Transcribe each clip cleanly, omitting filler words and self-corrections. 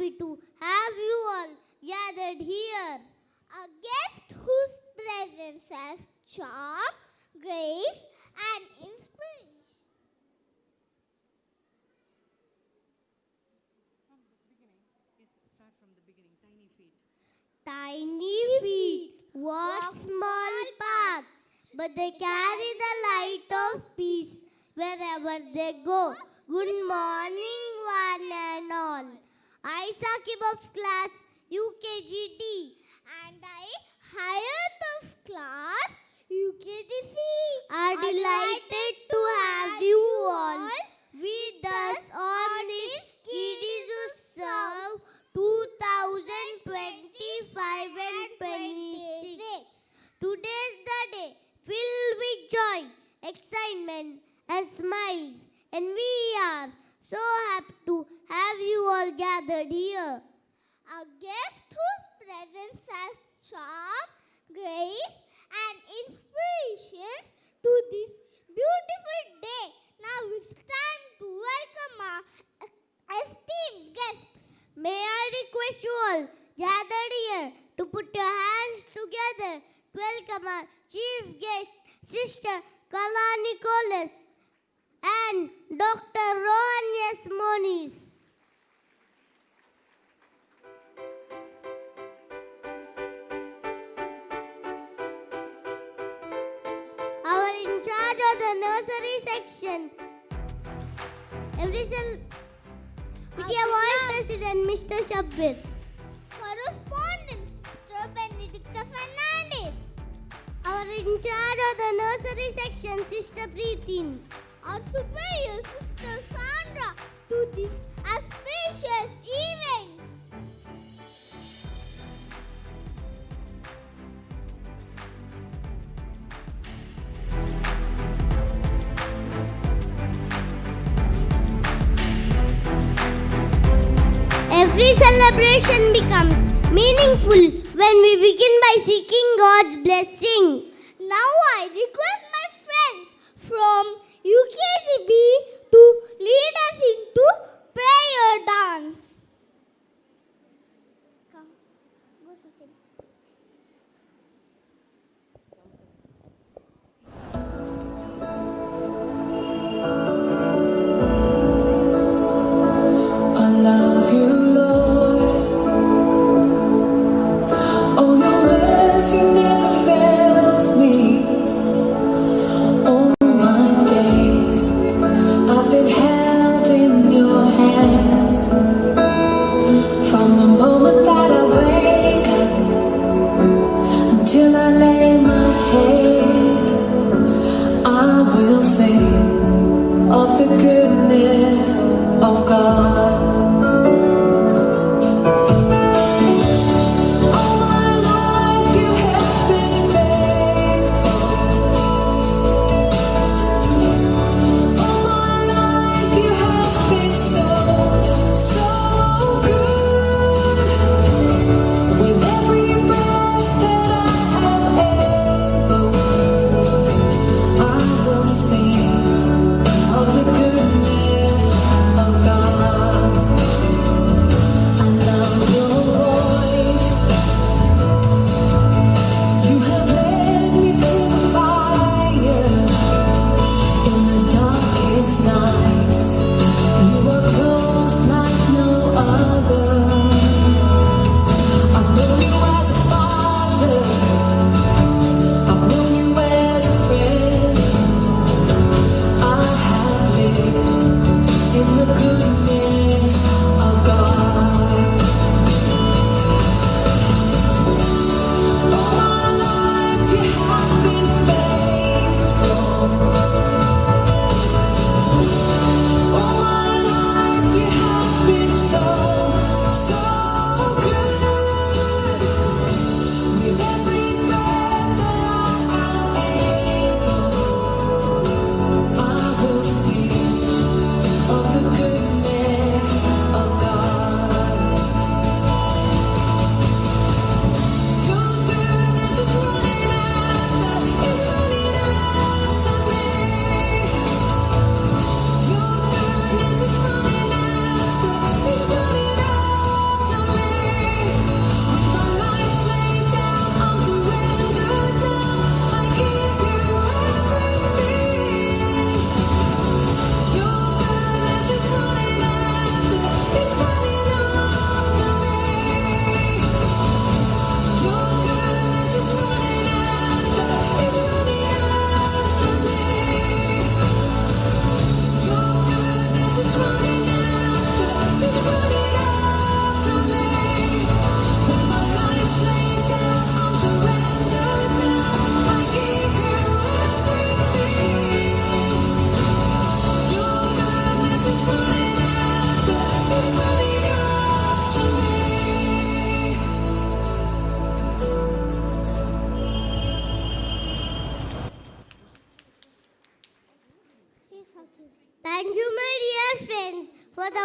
happy to have you all gathered here. A guest whose presence has charm, grace, and inspiration. Start from the beginning. Tiny feet. Tiny feet walk small paths, but they carry the light of peace wherever they go. Good morning, one and all. I, Sakib of class UKGD, And I, Hayat of class UKGC, are delighted to have you all with us on this Kiddies Utsav 2025 and 26. Today is the day filled with joy, excitement and smiles, and we are so happy to have you all gathered here. A guest whose presence has charm, grace, and inspirations to this beautiful day. Now it's time to welcome our esteemed guests. May I request you all gathered here to put your hands together to welcome our chief guest, Sister Kala Nicholas and Dr. Rohan Yasmonis. Our in charge of the nursery section, PTA Vice President Mr. Shabbir. Correspondent Mr. Benedicta Fernandez. Our in charge of the nursery section, Sister Preetin. Our superior Sister Sandra to this auspicious event. Every celebration becomes meaningful when we begin by seeking God's blessing. Now I request my friends from UKGB to lead us into prayer dance. Come, go second. I love you, Lord. Oh, your mercy never fails me. All my days I've been held in your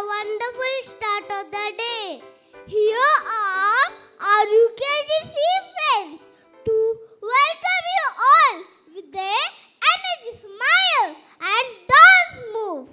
wonderful start of the day. Here are our UKGC friends to welcome you all with their energy, smile and dance move.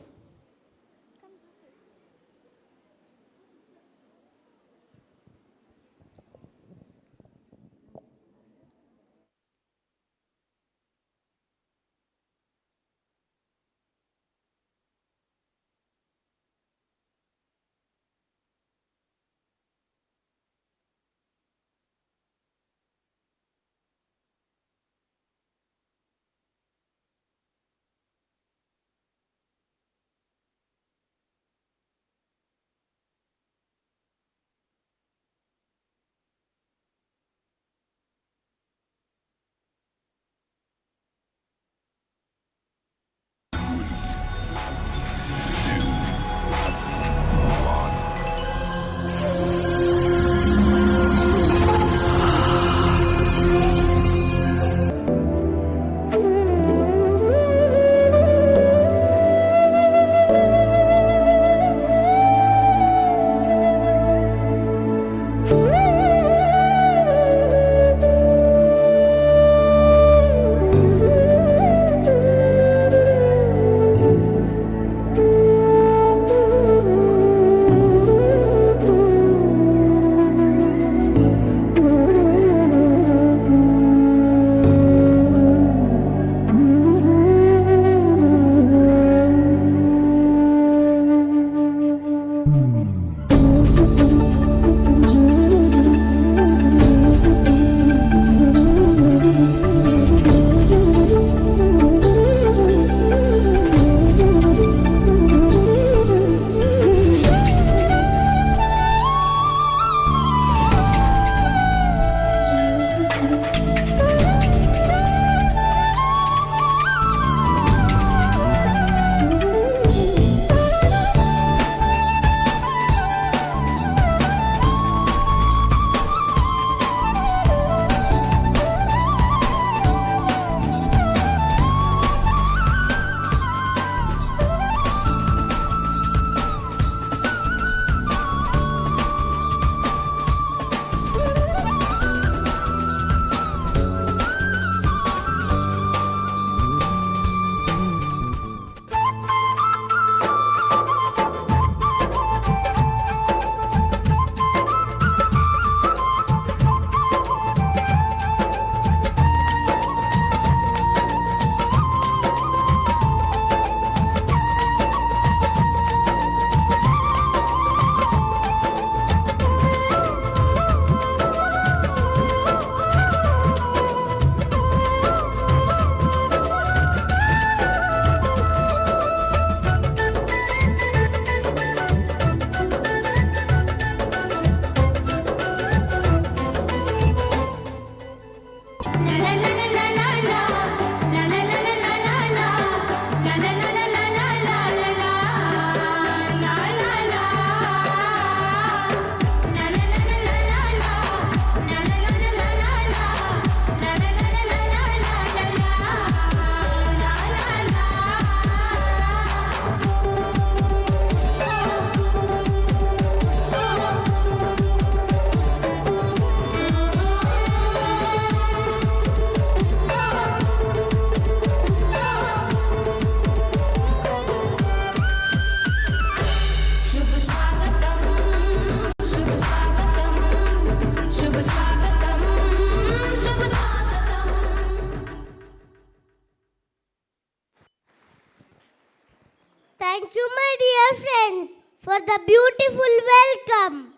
Thank you, my dear friends, for the beautiful welcome.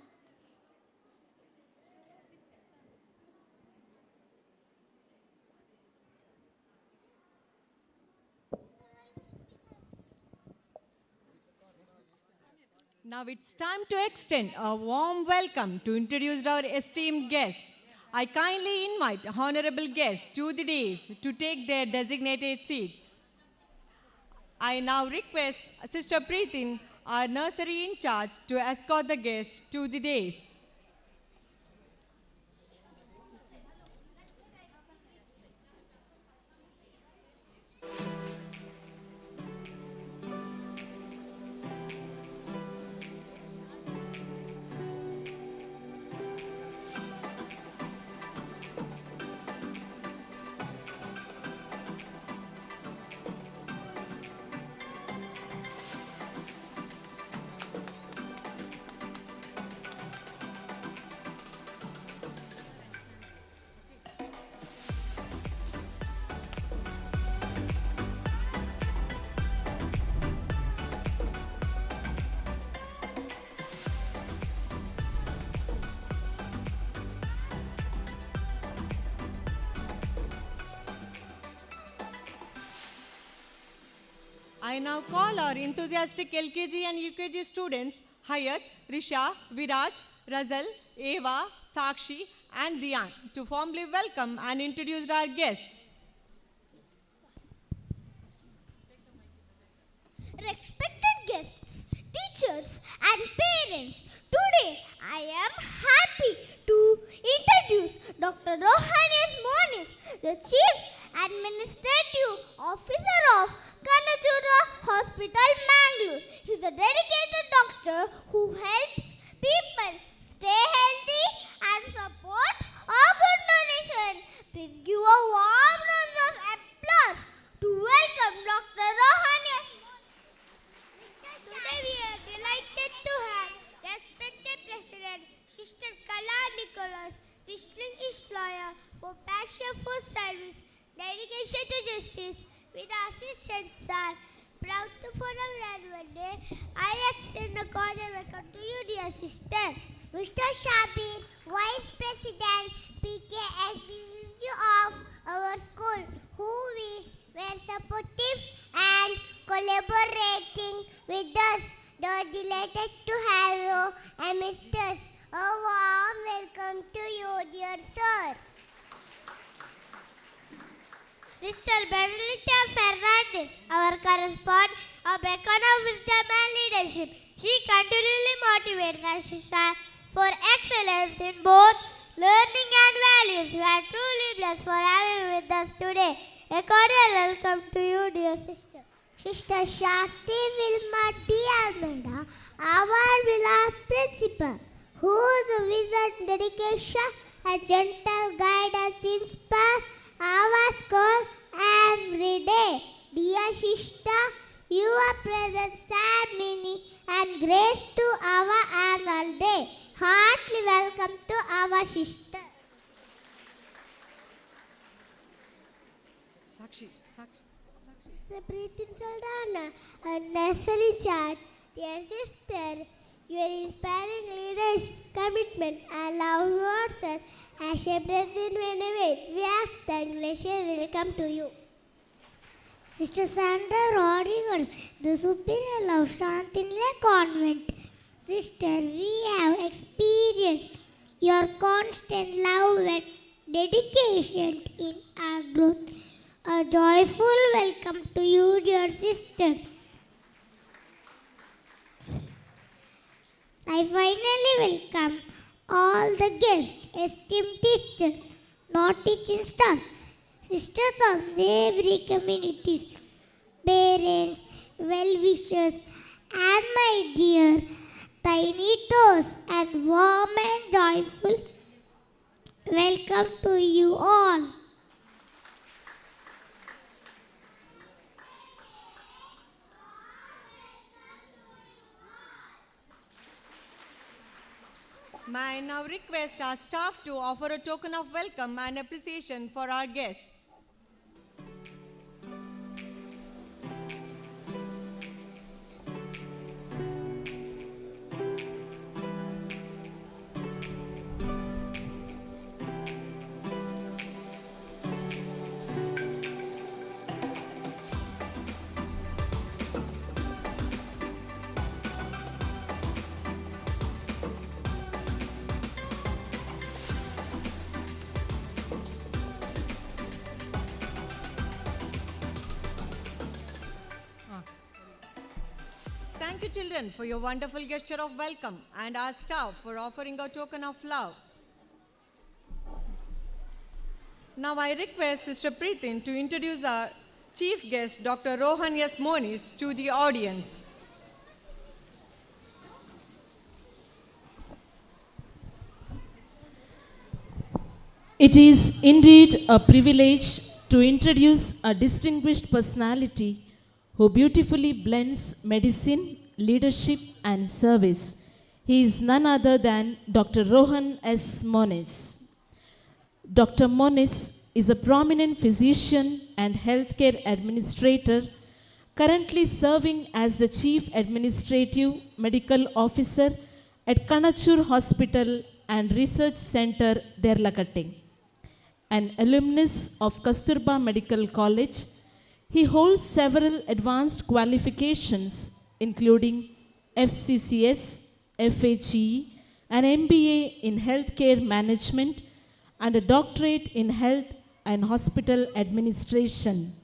Now it's time to extend a warm welcome to introduce our esteemed guest. I kindly invite honorable guests to the dais to take their designated seats. I now request Sister Preetin, our nursery in charge, to escort the guests to the dais. I now call our enthusiastic LKG and UKG students, Hayat, Risha, Viraj, Razal, Eva, Sakshi, and Diyan, to formally welcome and introduce our guests. Respected guests, teachers, and parents, today I am happy to introduce Dr. Rohan S. Monis, the Chief Administrative Officer of Kanachura Hospital, Mangalore. He is a dedicated doctor who helps people stay healthy and support organ donation. Please give a warm round of applause to welcome Dr. Rohan S. Today we are delighted to have respected President Sister Kala Nicholas, distinguished lawyer for passion for service, dedication to justice, with assistance are proud to follow annual day. I extend a cordial welcome to you, dear sister. Mr. Shabir, Vice President, PTA Executive of our school, who is very supportive and collaborating with us. They're delighted to have you amidst us. A warm welcome to you, dear sir. Sister Benedicta Fernandez, our correspondent, a beacon of wisdom and leadership. She continually motivates us to strive for excellence in both learning and values. We are truly blessed for having with us today. A cordial welcome to you, dear sister. Sister Shakti Vilma D. Almeida, our beloved principal, whose vision, dedication, and gentle guidance inspire our school every day. Dear sister, your presence add meaning and grace to our annual day. Heartily welcome to our sister. Sakshi. Preeti Saldana, and nursery charge. Dear sister, your inspiring leadership, commitment, and love towards us has shaped us in many ways. We ask and gracious welcome to you. Sister Sandra Rodriguez, the superior of Shantinle Convent. Sister, we have experienced your constant love and dedication in our growth. A joyful welcome to you, dear sister. I finally welcome all the guests, esteemed teachers, not teaching staffs, sisters of every communities, parents, well-wishers, and my dear tiny toes, and warm and joyful welcome to you all. May I now request our staff to offer a token of welcome and appreciation for our guests. Thank you, children, for your wonderful gesture of welcome, and our staff for offering a token of love. Now I request Sister Preetin to introduce our chief guest, Dr. Rohan S. Monis, to the audience. It is indeed a privilege to introduce a distinguished personality who beautifully blends medicine, leadership, and service. He is none other than Dr. Rohan S. Monis. Dr. Monis is a prominent physician and healthcare administrator, currently serving as the Chief Administrative Medical Officer at Kanachur Hospital and Research Center, Deralakatte. An alumnus of Kasturba Medical College, He holds several advanced qualifications, including FCCS, FHE, an MBA in Healthcare Management, and a doctorate in Health and Hospital Administration.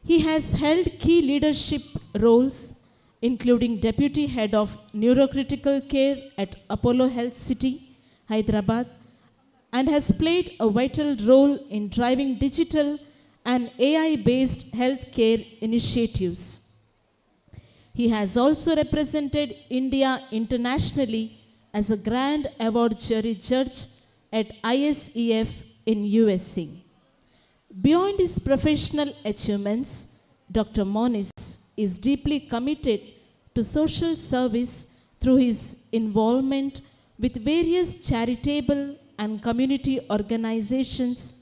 He has held key leadership roles, including Deputy Head of Neurocritical Care at Apollo Health City, Hyderabad, and has played a vital role in driving digital and AI-based healthcare initiatives. He has also represented India internationally as a Grand Award Jury Judge at ISEF in USA. Beyond his professional achievements, Dr. Moniz is deeply committed to social service through his involvement with various charitable and community organizations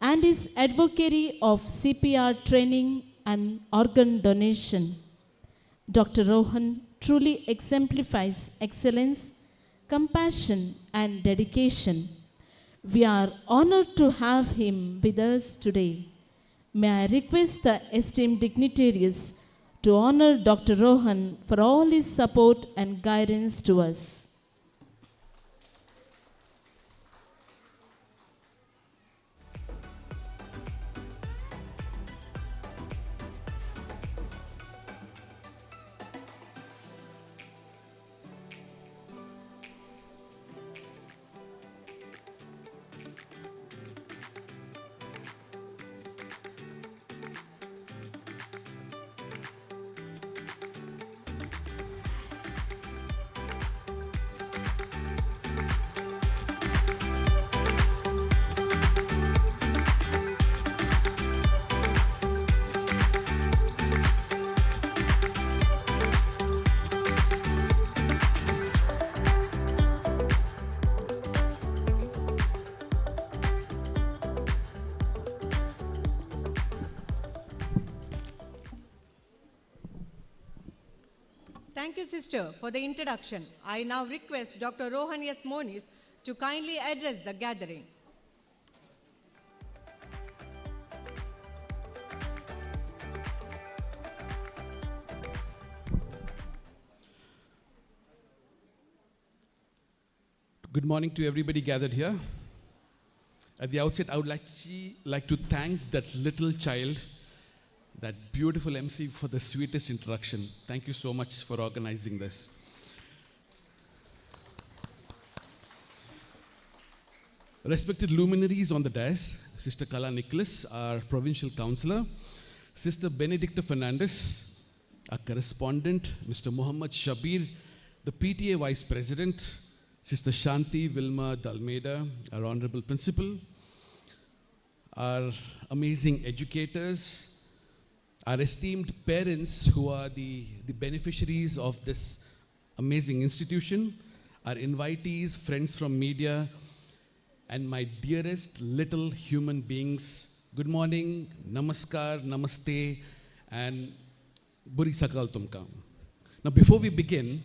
and his advocacy of CPR training and organ donation. Dr. Rohan truly exemplifies excellence, compassion, and dedication. We are honored to have him with us today. May I request the esteemed dignitaries to honor Dr. Rohan for all his support and guidance to us. Thank you, sister, for the introduction. I now request Dr. Rohan S. Moniz to kindly address the gathering. Good morning to everybody gathered here. At the outset, I would like to thank that little child, that beautiful MC, for the sweetest introduction. Thank you so much for organizing this. Respected luminaries on the dais, Sister Kala Nicholas, our provincial councillor, Sister Benedicta Fernandez, our correspondent, Mr. Muhammad Shabir, the PTA Vice President, Sister Shanti Vilma Dalmeda, our Honorable Principal, our amazing educators, our esteemed parents who are the beneficiaries of this amazing institution, our invitees, friends from media, and my dearest little human beings, good morning, namaskar, namaste, and buri sakal tumka. Now before we begin,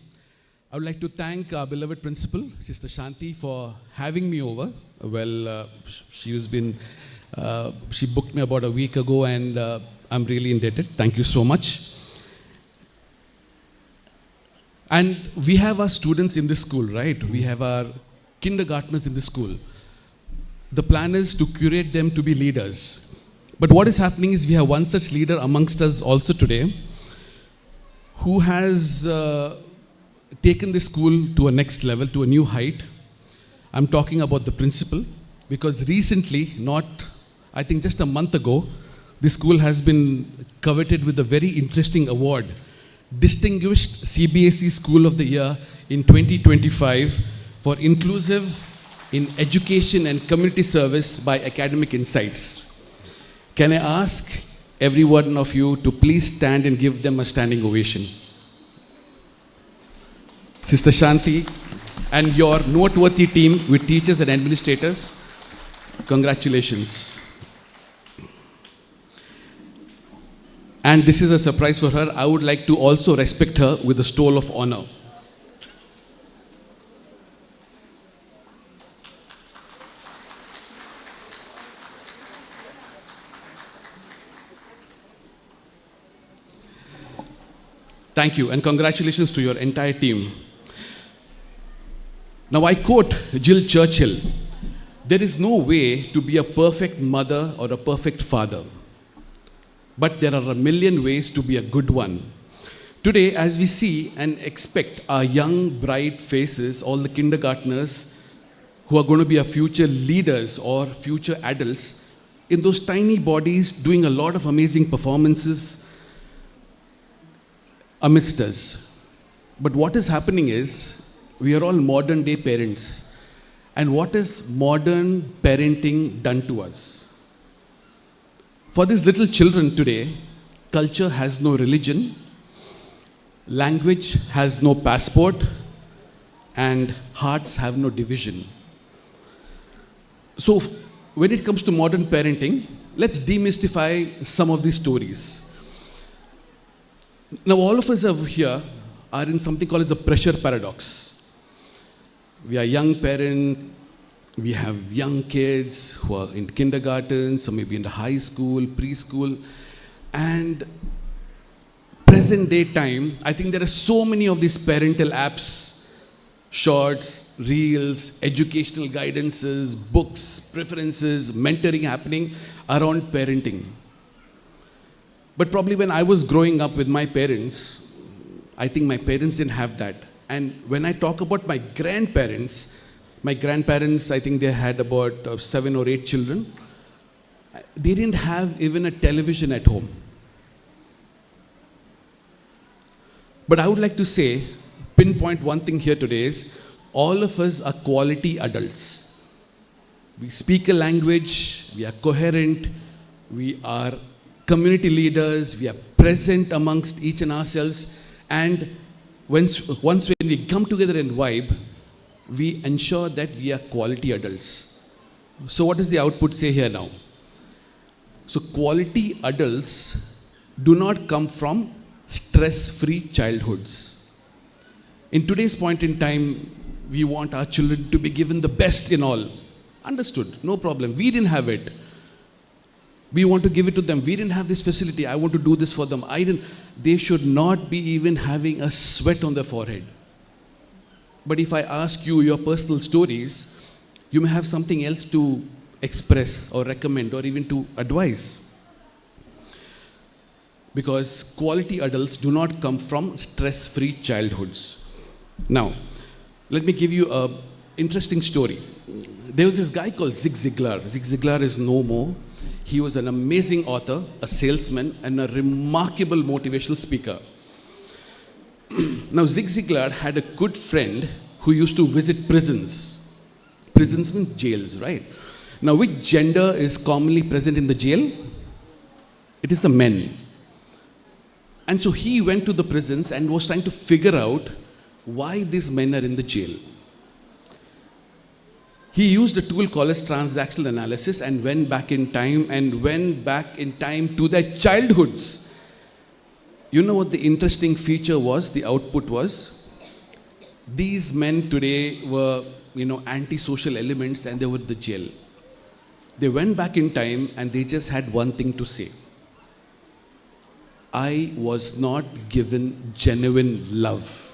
I would like to thank our beloved principal, Sister Shanti, for having me over. Well, she booked me about a week ago, and I'm really indebted. Thank you so much. And we have our students in this school, right? We have our kindergartners in this school. The plan is to curate them to be leaders. But what is happening is we have one such leader amongst us also today who has taken this school to a next level, to a new height. I'm talking about the principal, because recently, I think just a month ago, this school has been coveted with a very interesting award, Distinguished CBSE School of the Year in 2025 for inclusive in education and community service by Academic Insights. Can I ask every one of you to please stand and give them a standing ovation? Sister Shanti and your noteworthy team with teachers and administrators, congratulations. And this is a surprise for her. I would like to also respect her with a stole of honor. Thank you, and congratulations to your entire team. Now, I quote Jill Churchill, "There is no way to be a perfect mother or a perfect father, but there are a million ways to be a good one." Today, as we see and expect our young, bright faces, all the kindergartners who are going to be our future leaders or future adults, in those tiny bodies doing a lot of amazing performances amidst us. But what is happening is, we are all modern day parents. And what has modern parenting done to us? For these little children today, culture has no religion, language has no passport, and hearts have no division. So, when it comes to modern parenting, let's demystify some of these stories. Now, all of us over here are in something called as a pressure paradox. We are young parents, we have young kids who are in kindergarten, some maybe in the high school, preschool, and present day time, I think there are so many of these parental apps, shorts, reels, educational guidances, books, preferences, mentoring happening around parenting. But probably when I was growing up with my parents, I think my parents didn't have that. And when I talk about my grandparents, I think they had about 7 or 8 children. They didn't have even a television at home. But I would like to say, pinpoint one thing here today is, all of us are quality adults. We speak a language, we are coherent, we are community leaders, we are present amongst each and ourselves, and once when we come together and vibe, we ensure that we are quality adults. So what does the output say here now? So quality adults do not come from stress-free childhoods. In today's point in time, we want our children to be given the best in all. Understood, no problem. We didn't have it. We want to give it to them. We didn't have this facility. I want to do this for them. They should not be even having a sweat on their forehead. But if I ask you your personal stories, you may have something else to express or recommend or even to advise. Because quality adults do not come from stress-free childhoods. Now, let me give you an interesting story. There was this guy called Zig Ziglar. Zig Ziglar is no more. He was an amazing author, a salesman, and a remarkable motivational speaker. Now, Zig Ziglar had a good friend who used to visit prisons. Prisons means jails, right? Now, which gender is commonly present in the jail? It is the men. And so he went to the prisons and was trying to figure out why these men are in the jail. He used a tool called as transactional analysis and went back in time to their childhoods. You know what the interesting feature was, the output was? These men today were, antisocial elements, and they were in the jail. They went back in time and they just had one thing to say. I was not given genuine love,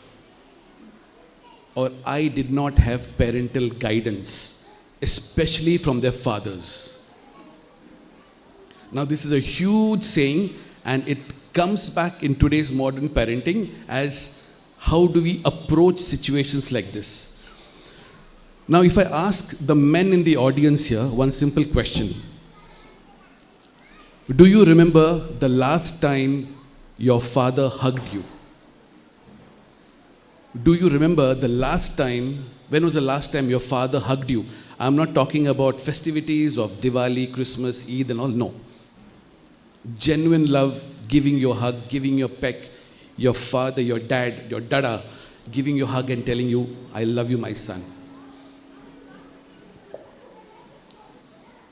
or I did not have parental guidance, especially from their fathers. Now, this is a huge saying, and it comes back in today's modern parenting as how do we approach situations like this. Now, if I ask the men in the audience here one simple question. Do you remember the last time your father hugged you? Do you remember the last time, when was the last time your father hugged you? I'm not talking about festivities of Diwali, Christmas, Eid and all, no. Genuine love, giving you a hug, giving you a peck, your father, your dad, your dada, giving you a hug and telling you, I love you, my son.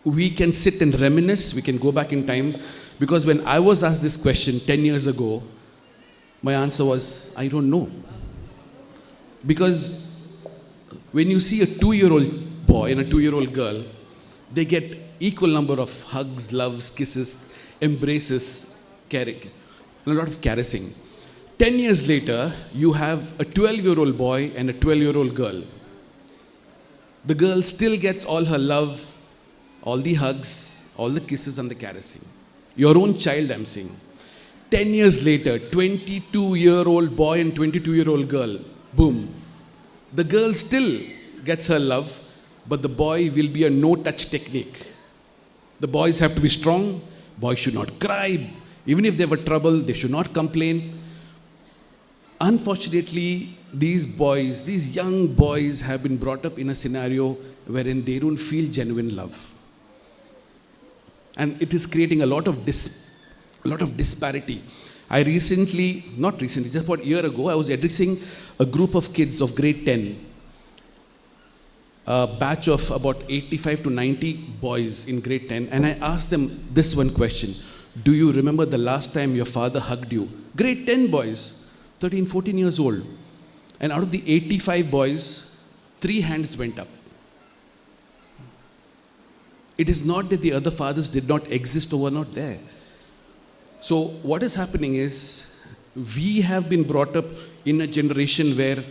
We can sit and reminisce, we can go back in time, because when I was asked this question 10 years ago, my answer was, I don't know. Because when you see a 2-year-old boy and a 2-year-old girl, they get equal number of hugs, loves, kisses, embraces, a lot of caressing. 10 years later, you have a 12-year-old boy and a 12-year-old girl. The girl still gets all her love, all the hugs, all the kisses and the caressing. Your own child, I'm saying. 10 years later, 22-year-old boy and 22-year-old girl, boom. The girl still gets her love, but the boy will be a no-touch technique. The boys have to be strong. Boys should not cry. Even if they have a trouble, they should not complain. Unfortunately, these boys, these young boys have been brought up in a scenario wherein they don't feel genuine love. And it is creating a lot of disparity. Just about a year ago, I was addressing a group of kids of grade 10, a batch of about 85 to 90 boys in grade 10, and I asked them this one question: do you remember the last time your father hugged you? Grade 10 boys, 13, 14 years old. And out of the 85 boys, 3 hands went up. It is not that the other fathers did not exist or were not there. So what is happening is, we have been brought up in a generation where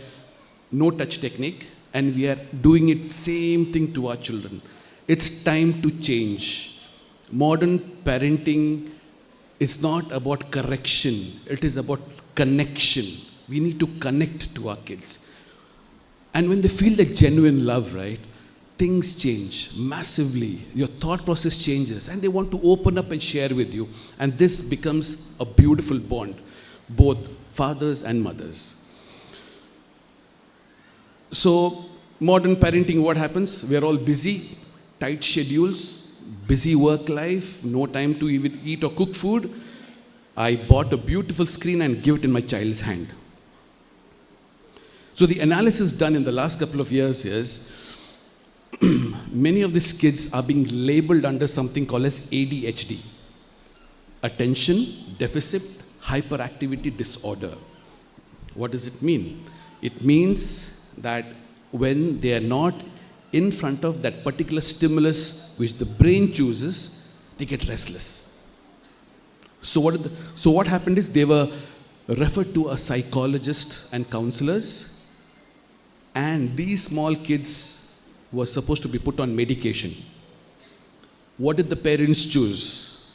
no touch technique, and we are doing it same thing to our children. It's time to change. Modern parenting is not about correction. It is about connection. We need to connect to our kids. And when they feel the genuine love, right, things change massively. Your thought process changes, and they want to open up and share with you. And this becomes a beautiful bond, both fathers and mothers. So, modern parenting, what happens? We are all busy, tight schedules, busy work life, no time to even eat or cook food. I bought a beautiful screen and give it in my child's hand. So the analysis done in the last couple of years is, many of these kids are being labeled under something called as ADHD, Attention Deficit Hyperactivity Disorder. What does it mean? It means that when they are not in front of that particular stimulus which the brain chooses, they get restless. So what happened is, they were referred to a psychologist and counselors, and these small kids were supposed to be put on medication. What did the parents choose?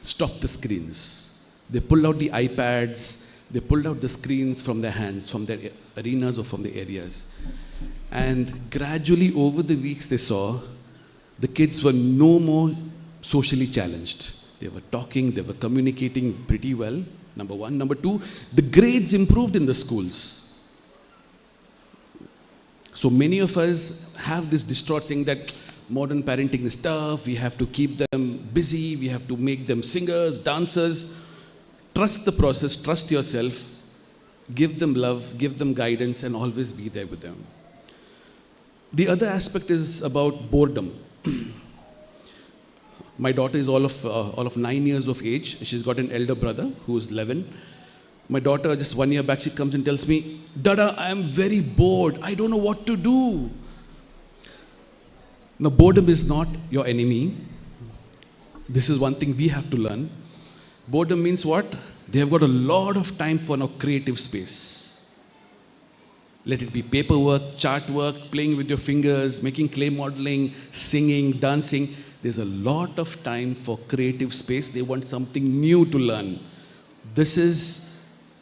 Stop the screens. They pulled out the iPads, they pulled out the screens from their hands, from their arenas or from the areas. And gradually over the weeks, they saw the kids were no more socially challenged. They were talking, they were communicating pretty well, number one. Number two, the grades improved in the schools. So many of us have this distort saying that modern parenting is tough, we have to keep them busy, we have to make them singers, dancers. Trust the process, trust yourself, give them love, give them guidance, and always be there with them. The other aspect is about boredom. My daughter is all of 9 years of age. She's got an elder brother who is 11. My daughter, just 1 year back, she comes and tells me, "Dada, I am very bored. I don't know what to do." Now, boredom is not your enemy. This is one thing we have to learn. Boredom means what? They have got a lot of time for now creative space. Let it be paperwork, chart work, playing with your fingers, making clay modeling, singing, dancing. There's a lot of time for creative space. They want something new to learn. This is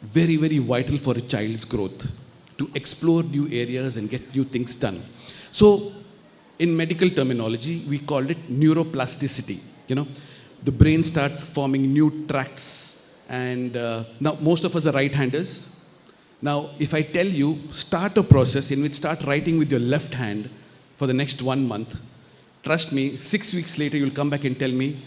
very, very vital for a child's growth, to explore new areas and get new things done. So, in medical terminology, we call it neuroplasticity. The brain starts forming new tracts, and now most of us are right-handers. Now, if I tell you, start a process in which start writing with your left hand for the next 1 month, trust me, 6 weeks later you'll come back and tell me,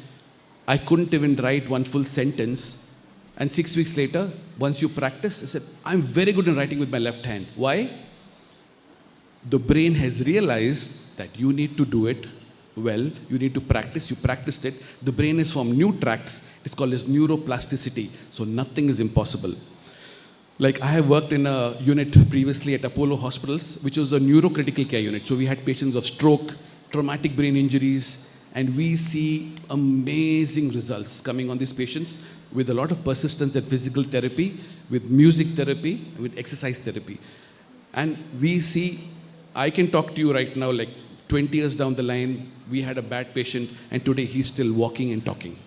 I couldn't even write one full sentence. And 6 weeks later, once you practice, I said, I'm very good in writing with my left hand. Why? The brain has realized that you need to do it well, you need to practice, you practiced it. The brain has formed new tracts. It's called as neuroplasticity. So nothing is impossible. Like, I have worked in a unit previously at Apollo Hospitals, which was a neurocritical care unit. So we had patients of stroke, traumatic brain injuries, And we see amazing results coming on these patients with a lot of persistence at physical therapy, with music therapy, with exercise therapy. And we see, I can talk to you right now, like 20 years down the line, we had a bad patient, and today he's still walking and talking.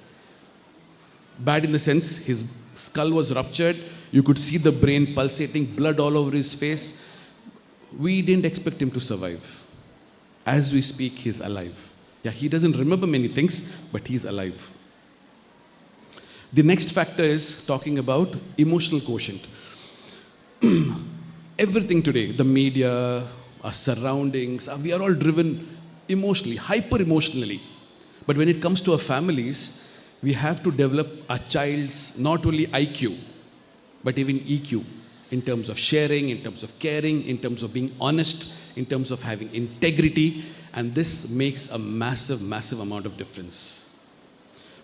Bad in the sense, his skull was ruptured, you could see the brain pulsating, blood all over his face. We didn't expect him to survive. As we speak, he's alive. Yeah, he doesn't remember many things, but he's alive. The next factor is talking about emotional quotient. Everything today, the media, our surroundings, we are all driven emotionally, hyper-emotionally. But when it comes to our families, we have to develop our child's not only IQ, but even EQ, in terms of sharing, in terms of caring, in terms of being honest, in terms of having integrity, and this makes a massive, massive amount of difference.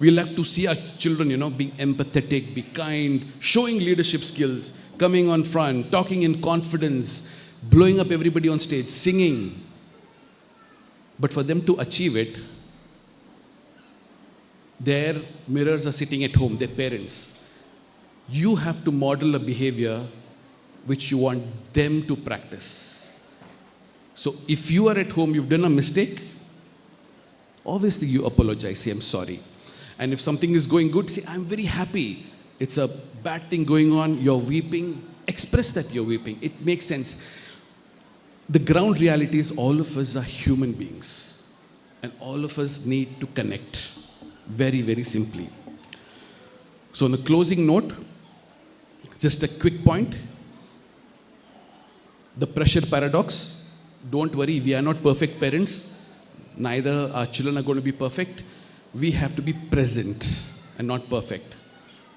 We'll have to see our children, being empathetic, be kind, showing leadership skills, coming on front, talking in confidence, blowing up everybody on stage, singing. But for them to achieve it, their mirrors are sitting at home, their parents. You have to model a behavior which you want them to practice. So if you are at home, you've done a mistake, obviously you apologize, say, I'm sorry. And if something is going good, say, I'm very happy. It's a bad thing going on, you're weeping, express that you're weeping. It makes sense. The ground reality is all of us are human beings. And all of us need to connect, very, very simply. So on a closing note, just a quick point. The pressure paradox. Don't worry, we are not perfect parents. Neither our children are going to be perfect. We have to be present and not perfect.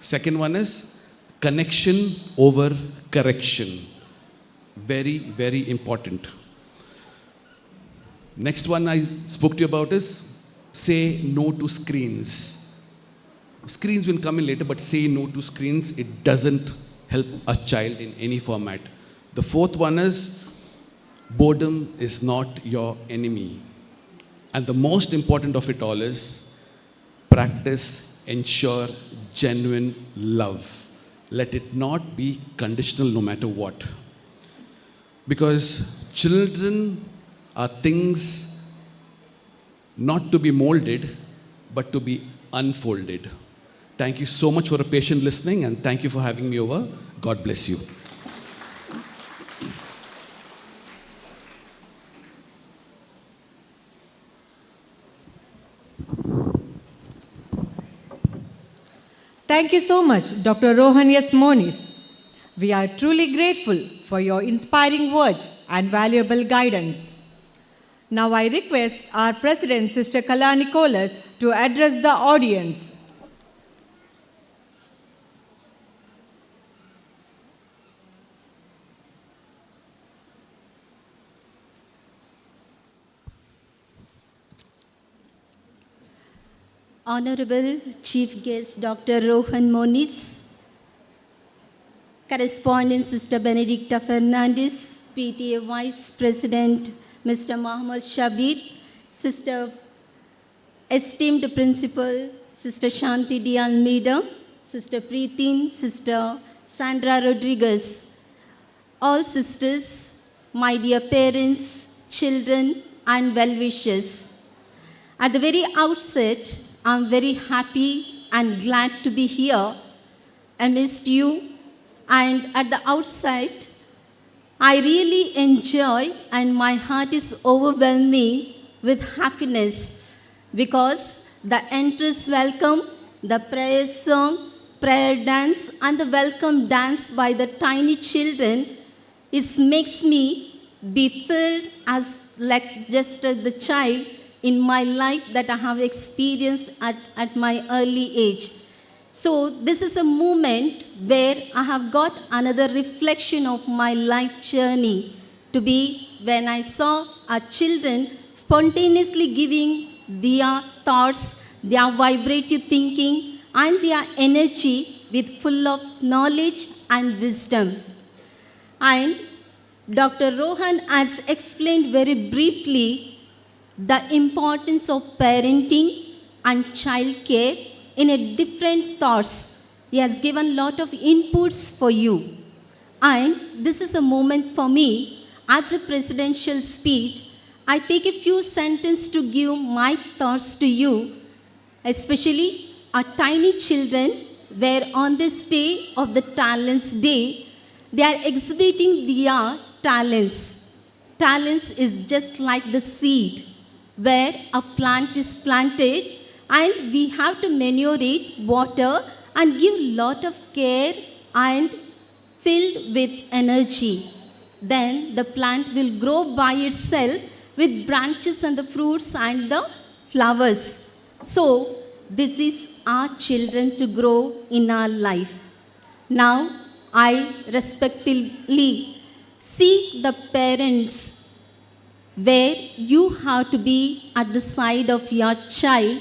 Second one is connection over correction. Very, very important. Next one I spoke to you about is say no to screens. Screens will come in later, but say no to screens. It doesn't help a child in any format. The fourth one is boredom is not your enemy. And the most important of it all is practice, ensure genuine love. Let it not be conditional no matter what. Because children are things not to be molded, but to be unfolded. Thank you so much for a patient listening, and thank you for having me over. God bless you. Thank you so much, Dr. Rohan S. Monis. We are truly grateful for your inspiring words and valuable guidance. Now I request our President, Sister Kala Nicholas, to address the audience. Honorable Chief Guest Dr. Rohan Monis, Correspondent Sister Benedicta Fernandez, PTA Vice President Mr. Mohammed Shabir, Sister Esteemed Principal Sister Shanti D. Almeida, Sister Preetin, Sister Sandra Rodriguez, all sisters, my dear parents, children and well-wishers. At the very outset, I'm very happy and glad to be here amidst you, and at the outset, I really enjoy and my heart is overwhelming with happiness because the entrance welcome, the prayer song, prayer dance and the welcome dance by the tiny children makes me be filled as like just the child in my life that I have experienced at my early age. So this is a moment where I have got another reflection of my life journey to be when I saw our children spontaneously giving their thoughts, their vibrative thinking and their energy with full of knowledge and wisdom. And Dr. Rohan has explained very briefly the importance of parenting and child care in a different thoughts. He has given lot of inputs for you. And this is a moment for me, as a presidential speech, I take a few sentences to give my thoughts to you, especially our tiny children were on this day of the Talents Day, they are exhibiting their talents. Talents is just like the seed where a plant is planted and we have to manure it, water and give lot of care and filled with energy. Then the plant will grow by itself with branches and the fruits and the flowers. So this is our children to grow in our life. Now I respectfully seek the parents where you have to be at the side of your child,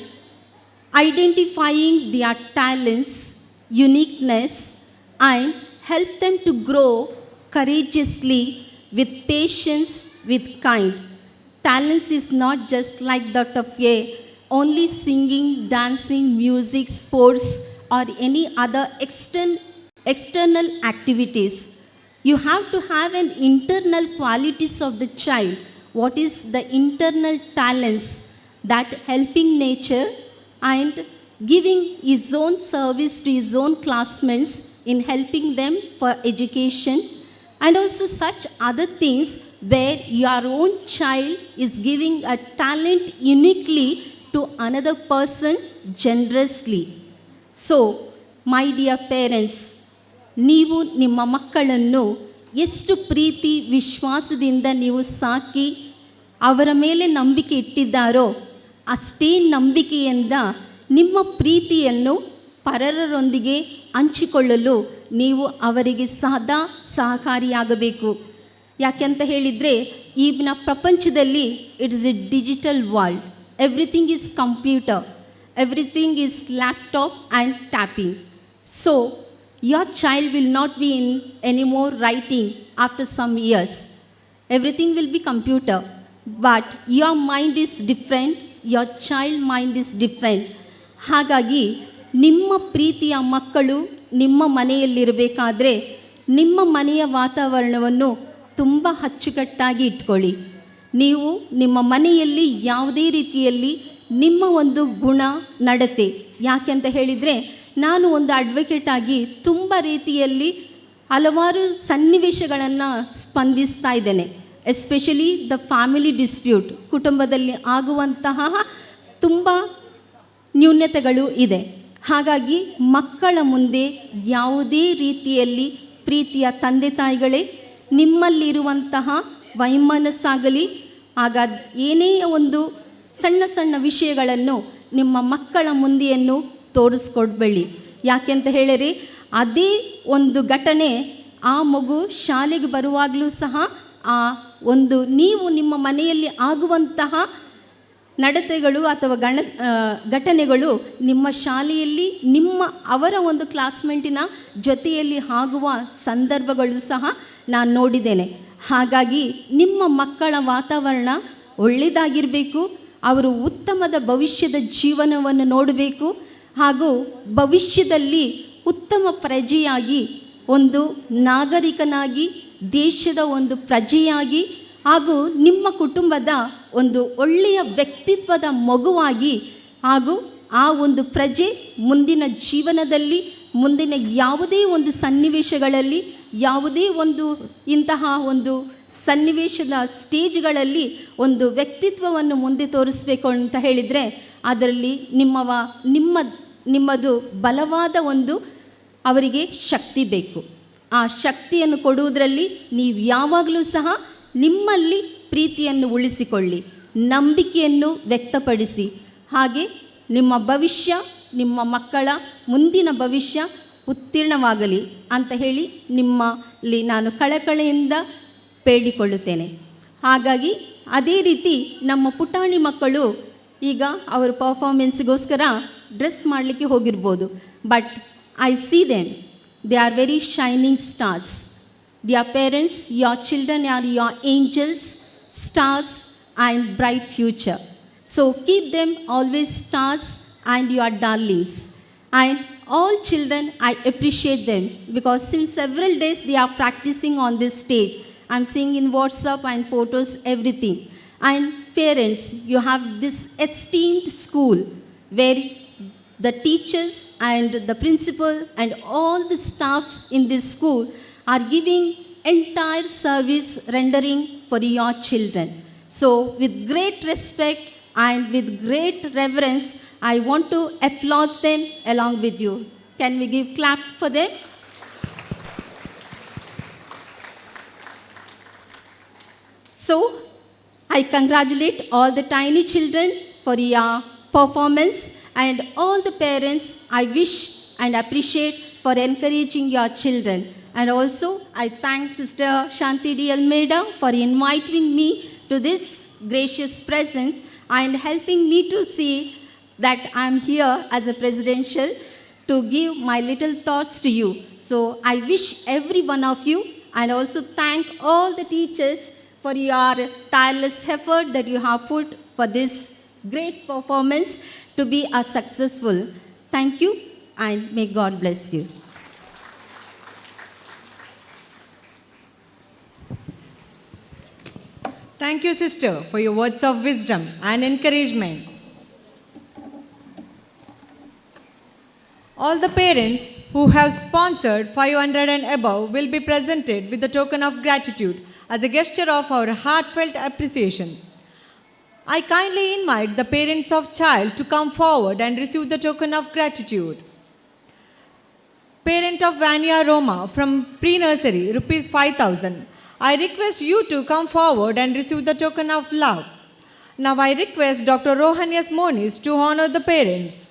identifying their talents, uniqueness, and help them to grow courageously with patience, with kind. Talents is not just like that of only singing, dancing, music, sports, or any other external activities. You have to have an internal qualities of the child. What is the internal talents? That helping nature and giving his own service to his own classmates in helping them for education, and also such other things where your own child is giving a talent uniquely to another person generously. So, my dear parents, ನೀವು ನಿಮ್ಮ ಮಕ್ಕಳನ್ನು ಎಷ್ಟು ಪ್ರೀತಿ ವಿಶ್ವಾಸದಿಂದ ನೀವು ಸಾಕಿ ಅವರ ಮೇಲೆ ನಂಬಿಕೆ ಇಟ್ಟಿದ್ದಾರೋ ಅಷ್ಟೇ ನಂಬಿಕೆಯಿಂದ ನಿಮ್ಮ ಪ್ರೀತಿಯನ್ನು ಪರರೊಂದಿಗೆ ಹಂಚಿಕೊಳ್ಳಲು ನೀವು ಅವರಿಗೆ ಸದಾ ಸಹಕಾರಿಯಾಗಬೇಕು. ಯಾಕೆಂತ ಹೇಳಿದರೆ ಈಗಿನ ಪ್ರಪಂಚದಲ್ಲಿ it is A digital world. Everything is computer, everything is laptop and tapping. So your child will not be in any more writing after some years. Everything will be computer. But your mind is different, your child mind is different. ಹಾಗಾಗಿ ನಿಮ್ಮ ಪ್ರೀತಿಯ ಮಕ್ಕಳು ನಿಮ್ಮ ಮನೆಯಲ್ಲಿರಬೇಕಾದ್ರೆ ನಿಮ್ಮ ಮನೆಯ ವಾತಾವರಣವನ್ನು ತುಂಬ ಅಚ್ಚುಕಟ್ಟಾಗಿ ಇಟ್ಕೊಳ್ಳಿ. ನೀವು ನಿಮ್ಮ ಮನೆಯಲ್ಲಿ ಯಾವುದೇ ರೀತಿಯಲ್ಲಿ ನಿಮ್ಮ ಒಂದು ಗುಣ ನಡತೆ, ಯಾಕೆಂತ ಹೇಳಿದರೆ ನಾನು ಒಂದು ಅಡ್ವೊಕೇಟ್ ಆಗಿ ತುಂಬ ರೀತಿಯಲ್ಲಿ ಹಲವಾರು ಸನ್ನಿವೇಶಗಳನ್ನು ಸ್ಪಂದಿಸ್ತಾ ಇದ್ದೇನೆ. ಎಸ್ಪೆಷಲಿ ದ ಫ್ಯಾಮಿಲಿ ಡಿಸ್ಪ್ಯೂಟ್, ಕುಟುಂಬದಲ್ಲಿ ಆಗುವಂತಹ ತುಂಬ ನ್ಯೂನತೆಗಳು ಇದೆ. ಹಾಗಾಗಿ ಮಕ್ಕಳ ಮುಂದೆ ಯಾವುದೇ ರೀತಿಯಲ್ಲಿ ಪ್ರೀತಿಯ ತಂದೆ ತಾಯಿಗಳೇ ನಿಮ್ಮಲ್ಲಿರುವಂತಹ ವೈಮನಸ್ಸಾಗಲಿ ಆಗ ಏನೇ ಒಂದು ಸಣ್ಣ ಸಣ್ಣ ವಿಷಯಗಳನ್ನು ನಿಮ್ಮ ಮಕ್ಕಳ ಮುಂದೆಯನ್ನು ತೋರಿಸ್ಕೊಡ್ಬೇಡಿ. ಯಾಕೆಂತ ಹೇಳಿರಿ ಅದೇ ಒಂದು ಘಟನೆ ಆ ಮಗು ಶಾಲೆಗೆ ಬರುವಾಗಲೂ ಸಹ ಆ ಒಂದು ನೀವು ನಿಮ್ಮ ಮನೆಯಲ್ಲಿ ಆಗುವಂತಹ ನಡತೆಗಳು ಅಥವಾ ಘಟನೆಗಳು ನಿಮ್ಮ ಶಾಲೆಯಲ್ಲಿ ಅವರ ಒಂದು ಕ್ಲಾಸ್ಮೇಟಿನ ಜೊತೆಯಲ್ಲಿ ಆಗುವ ಸಂದರ್ಭಗಳು ಸಹ ನಾನು ನೋಡಿದ್ದೇನೆ. ಹಾಗಾಗಿ ನಿಮ್ಮ ಮಕ್ಕಳ ವಾತಾವರಣ ಒಳ್ಳೆಯದಾಗಿರಬೇಕು, ಅವರು ಉತ್ತಮದ ಭವಿಷ್ಯದ ಜೀವನವನ್ನು ನೋಡಬೇಕು, ಹಾಗೂ ಭವಿಷ್ಯದಲ್ಲಿ ಉತ್ತಮ ಪ್ರಜೆಯಾಗಿ ಒಂದು ನಾಗರಿಕನಾಗಿ ದೇಶದ ಒಂದು ಪ್ರಜೆಯಾಗಿ ಹಾಗೂ ನಿಮ್ಮ ಕುಟುಂಬದ ಒಂದು ಒಳ್ಳೆಯ ವ್ಯಕ್ತಿತ್ವದ ಮಗುವಾಗಿ ಹಾಗೂ ಆ ಒಂದು ಪ್ರಜೆ ಮುಂದಿನ ಜೀವನದಲ್ಲಿ ಮುಂದಿನ ಯಾವುದೇ ಒಂದು ಸನ್ನಿವೇಶಗಳಲ್ಲಿ ಯಾವುದೇ ಒಂದು ಇಂತಹ ಒಂದು ಸನ್ನಿವೇಶದ ಸ್ಟೇಜ್ಗಳಲ್ಲಿ ಒಂದು ವ್ಯಕ್ತಿತ್ವವನ್ನು ಮುಂದೆ ತೋರಿಸಬೇಕು ಅಂತ ಹೇಳಿದರೆ ಅದರಲ್ಲಿ ನಿಮ್ಮದು ಬಲವಾದ ಒಂದು ಅವರಿಗೆ ಶಕ್ತಿ ಬೇಕು. ಆ ಶಕ್ತಿಯನ್ನು ಕೊಡುವುದರಲ್ಲಿ ನೀವು ಯಾವಾಗಲೂ ಸಹ ನಿಮ್ಮಲ್ಲಿ ಪ್ರೀತಿಯನ್ನು ಉಳಿಸಿಕೊಳ್ಳಿ, ನಂಬಿಕೆಯನ್ನು ವ್ಯಕ್ತಪಡಿಸಿ. ಹಾಗೆ ನಿಮ್ಮ ಭವಿಷ್ಯ, ನಿಮ್ಮ ಮಕ್ಕಳ ಮುಂದಿನ ಭವಿಷ್ಯ ಉತ್ತೀರ್ಣವಾಗಲಿ ಅಂತ ಹೇಳಿ ನಿಮ್ಮಲ್ಲಿ ನಾನು ಕಳಕಳಿಯಿಂದ ಬೇಡಿಕೊಳ್ಳುತ್ತೇನೆ. ಹಾಗಾಗಿ ಅದೇ ರೀತಿ ನಮ್ಮ ಪುಟಾಣಿ ಮಕ್ಕಳು ಈಗ ಅವರ ಪರ್ಫಾರ್ಮೆನ್ಸ್ಗೋಸ್ಕರ ಡ್ರೆಸ್ ಮಾಡಲಿಕ್ಕೆ ಹೋಗಿರ್ಬೋದು. But I see them, they are very shining stars. Dear parents, your children are your angels, stars, and bright future. So keep them always stars and your darlings. And all children, I appreciate them because since several days they are practicing on this stage. I'm seeing in WhatsApp and photos, everything. And parents, you have this esteemed school where the teachers and the principal and all the staffs in this school are giving entire service rendering for your children. So with great respect and with great reverence, I want to applaud them along with you. Can we give clap for them? So, I congratulate all the tiny children for your performance and all the parents I wish and appreciate for encouraging your children. And also, I thank Sister Shanti D. Almeida for inviting me to this gracious presence and helping me to see that I'm here as a presidential to give my little thoughts to you. So I wish every one of you and also thank all the teachers for your tireless effort that you have put for this great performance to be a successful. Thank you and may God bless you. Thank you, sister, for your words of wisdom and encouragement. All the parents who have sponsored 500 and above will be presented with a token of gratitude as a gesture of our heartfelt appreciation. I kindly invite the parents of child to come forward and receive the token of gratitude. Parent of Vania Roma from pre-nursery, rupees 5,000. I request you to come forward and receive the token of love. Now I request Dr. Rohanias Monis to honor the parents.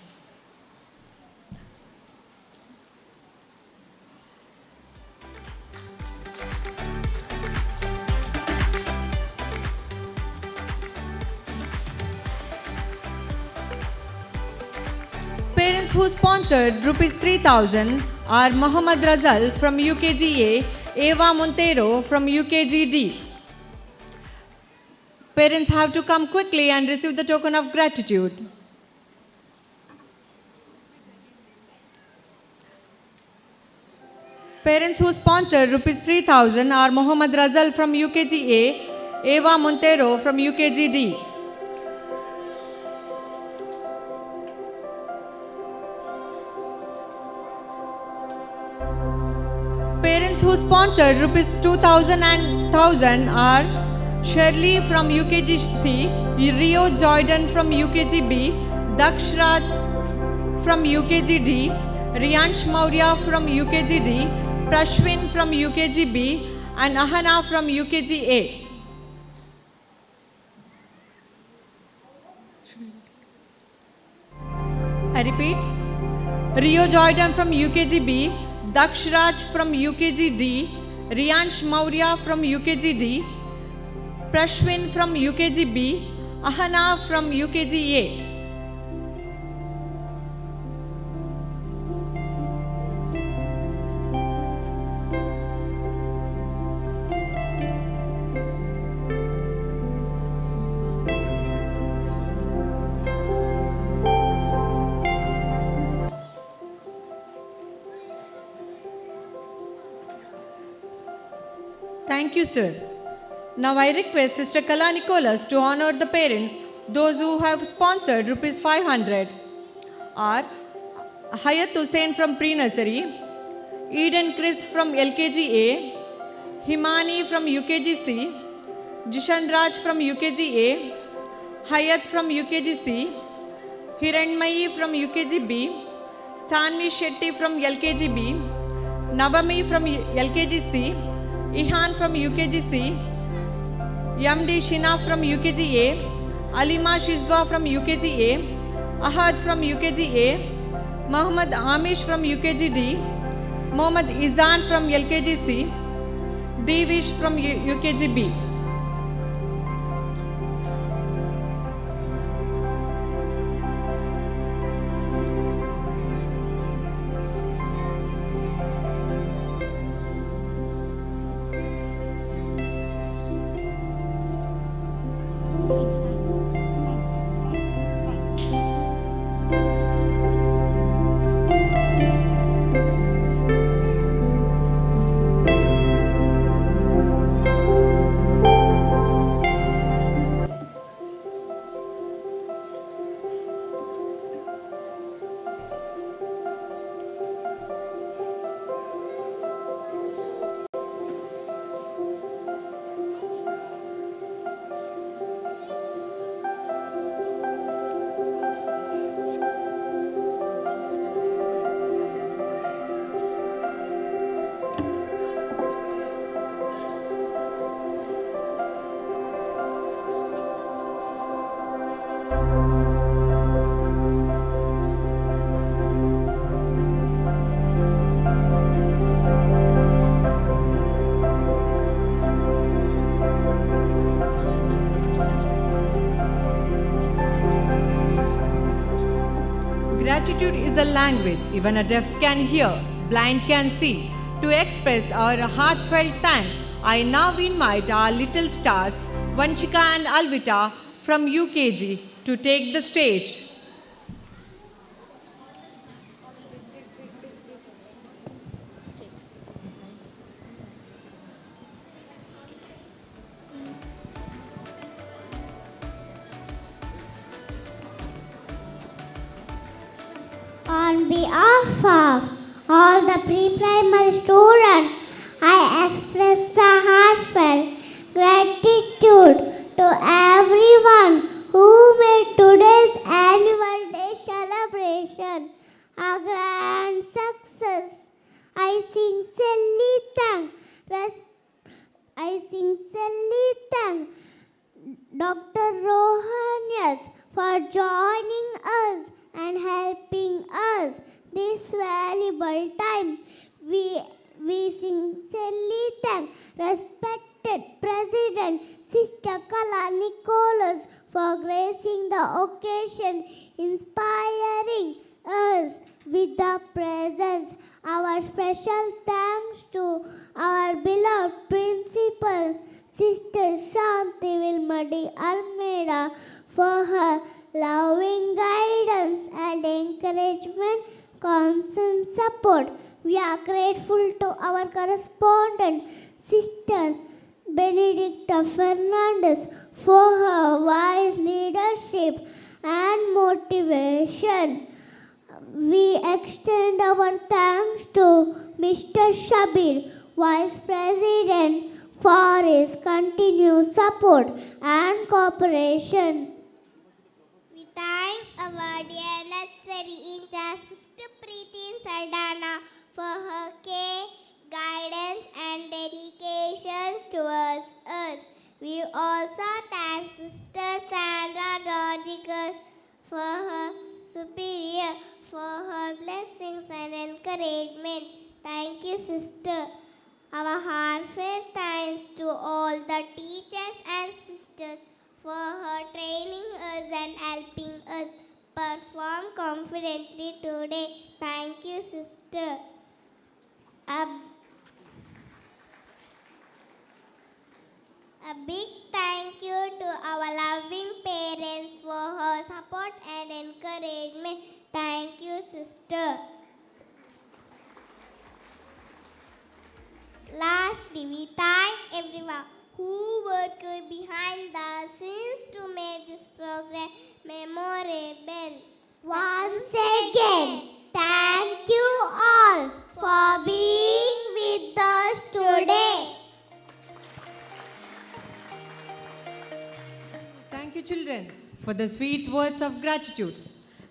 Parents who sponsored rupees 3,000 are Mohammad Razal from UKGA, Eva Montero from UKGD. Parents have to come quickly and receive the token of gratitude. Parents who sponsored rupees 3,000 are Mohammad Razal from UKGA, Eva Montero from UKGD. Parents who sponsored rupees 2,000 and 1,000 are Shirley from UKGC, Rio Jordan from UKGB, Daksh Raj from UKGD, Riyansh Maurya from UKGD, Prashwin from UKGB, and Ahana from UKGA. I repeat, Rio Jordan from UKGB, Daksh Raj from UKGD, Riyansh Maurya from UKGD, Prashwin from UKGB, Ahana from UKGA. Thank you, sir. Now I request Sister Kala Nicholas to honor the parents. Those who have sponsored rupees 500 are Hayat Hussain from pre-nursery, Eden Chris from LKGA, Himani from UKGC, Jishan Raj from UKGA, Hayat from UKGC, Hiranmayi from UKGB, Sanvi Shetty from LKGB, Navami from LKGC, Ihan from UKGC, Yamdi Shina from UKGA, Alima Shizwa from UKGA, Ahad from UKGA, Muhammad Amish from UKGD, Mohammad Izan from LKGC, Devish from UKGB. gratitude is a language even a deaf can hear, blind can see. To express our heartfelt thanks, I now invite our little stars, Vanshika and Alvita from UKG, to take the stage. On behalf of all the pre-primary students, I express a heartfelt gratitude to everyone who made today's annual day celebration a grand success. I sincerely thank Dr. Rohanias for joining us and helping us this valuable time. We sincerely thank respected President Sister Kala Nicholas for gracing the occasion, inspiring us with the presence. Our special thanks to our beloved principal, Sister Shanti Vilmadi Almeida, for her loving guidance and encouragement, constant support. We are grateful to our correspondent, Sister Benedicta Fernandez, for her wise leadership and motivation. We extend our thanks to Mr. Shabir, Vice President, for his continued support and cooperation. We thank our dear nursery in-charge Sister Preeti Saldana for her care, guidance and dedications towards us. We also thank Sister Sandra Rodriguez for her superior, for her blessings and encouragement. Thank you, Sister. Our heartfelt thanks to all the teachers and sisters for her training us and helping us perform confidently today. Thank you, Sister. A big thank you to our loving parents for her support and encouragement. Thank you, Sister. Lastly, we thank everyone who worked behind the scenes to make this program memorable. Once again, thank you all for being with us today. Thank you, children, for the sweet words of gratitude.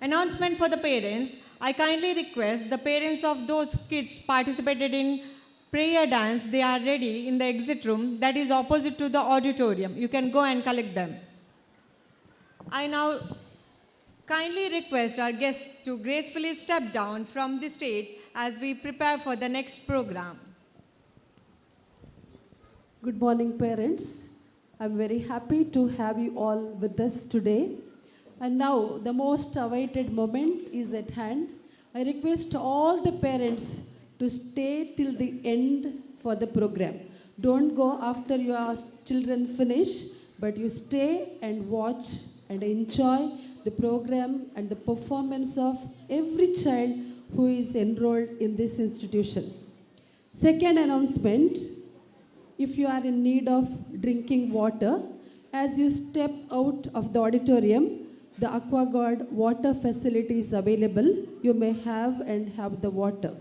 Announcement for the parents. I kindly request the parents of those kids participated in prayer dance. They are ready in the exit room that is opposite to the auditorium. You can go and collect them. I now kindly request our guests to gracefully step down from the stage as we prepare for the next program. Good morning, parents. I'm very happy to have you all with us today. And now, the most awaited moment is at hand. I request all the parents to stay till the end for the program. Don't go after your children finish, but you stay and watch and enjoy the program and the performance of every child who is enrolled in this institution. Second announcement, if you are in need of drinking water, as you step out of the auditorium, the AquaGuard water facility is available. You may have the water.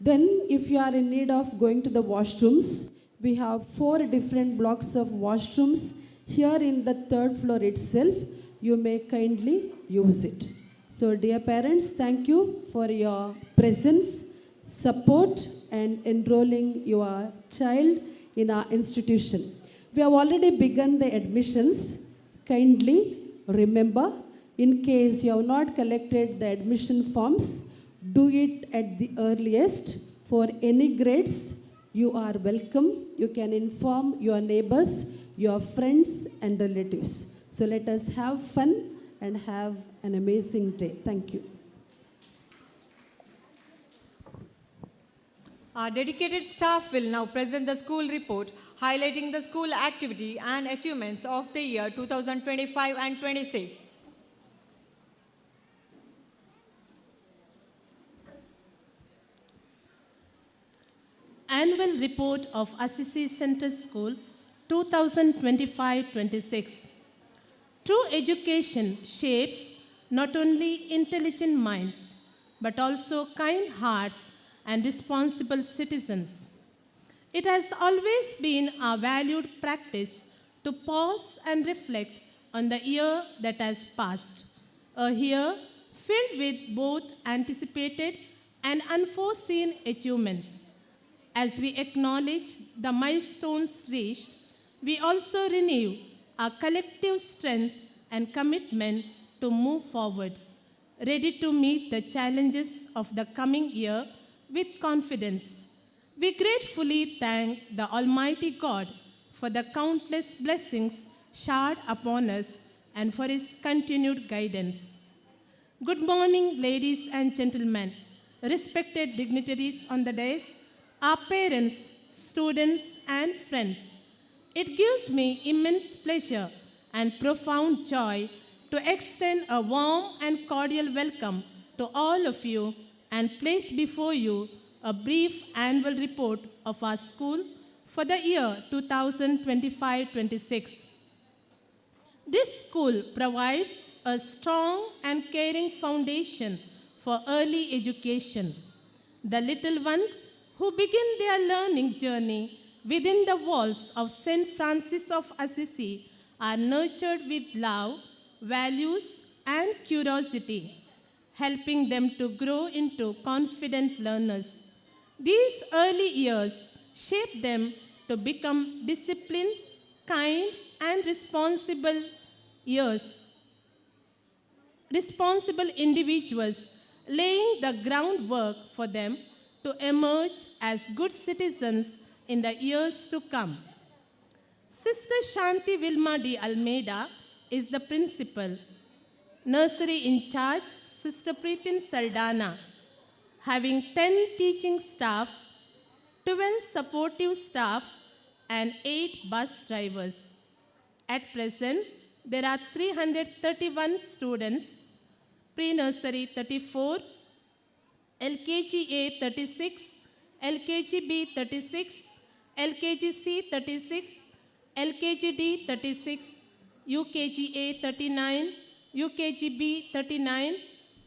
Then, if you are in need of going to the washrooms, we have 4 different blocks of washrooms here in the 3rd floor itself. You may kindly use it. So, dear parents, thank you for your presence, support, and enrolling your child in our institution. We have already begun the admissions. Kindly remember, in case you have not collected the admission forms, do it at the earliest. For any grades, you are welcome. You can inform your neighbors, your friends and relatives. So let us have fun and have an amazing day. Thank you. Our dedicated staff will now present the school report, highlighting the school activity and achievements of the year 2025 and 26. Annual Report of Assisi Central School 2025-26. True education shapes not only intelligent minds, but also kind hearts and responsible citizens. It has always been our valued practice to pause and reflect on the year that has passed, a year filled with both anticipated and unforeseen achievements. As we acknowledge the milestones reached, we also renew our collective strength and commitment to move forward, ready to meet the challenges of the coming year with confidence. We gratefully thank the Almighty God for the countless blessings showered upon us and for His continued guidance. Good morning, ladies and gentlemen, respected dignitaries on the dais, our parents, students, and friends. It gives me immense pleasure and profound joy to extend a warm and cordial welcome to all of you and place before you a brief annual report of our school for the year 2025-26. This school provides a strong and caring foundation for early education. The little ones who begin their learning journey within the walls of St. Francis of Assisi are nurtured with love, values, and curiosity, helping them to grow into confident learners. These early years shape them to become disciplined, kind, and responsible individuals, laying the groundwork for them to emerge as good citizens in the years to come. Sister Shanti Vilma de Almeida is the principal. Nursery in charge, Sister Pritin Saldana, having 10 teaching staff, 12 supportive staff, and 8 bus drivers. At present, there are 331 students, pre-nursery 34, LKG A 36, LKG B 36, LKG C 36, LKG D 36, UKG A 39, UKG B 39,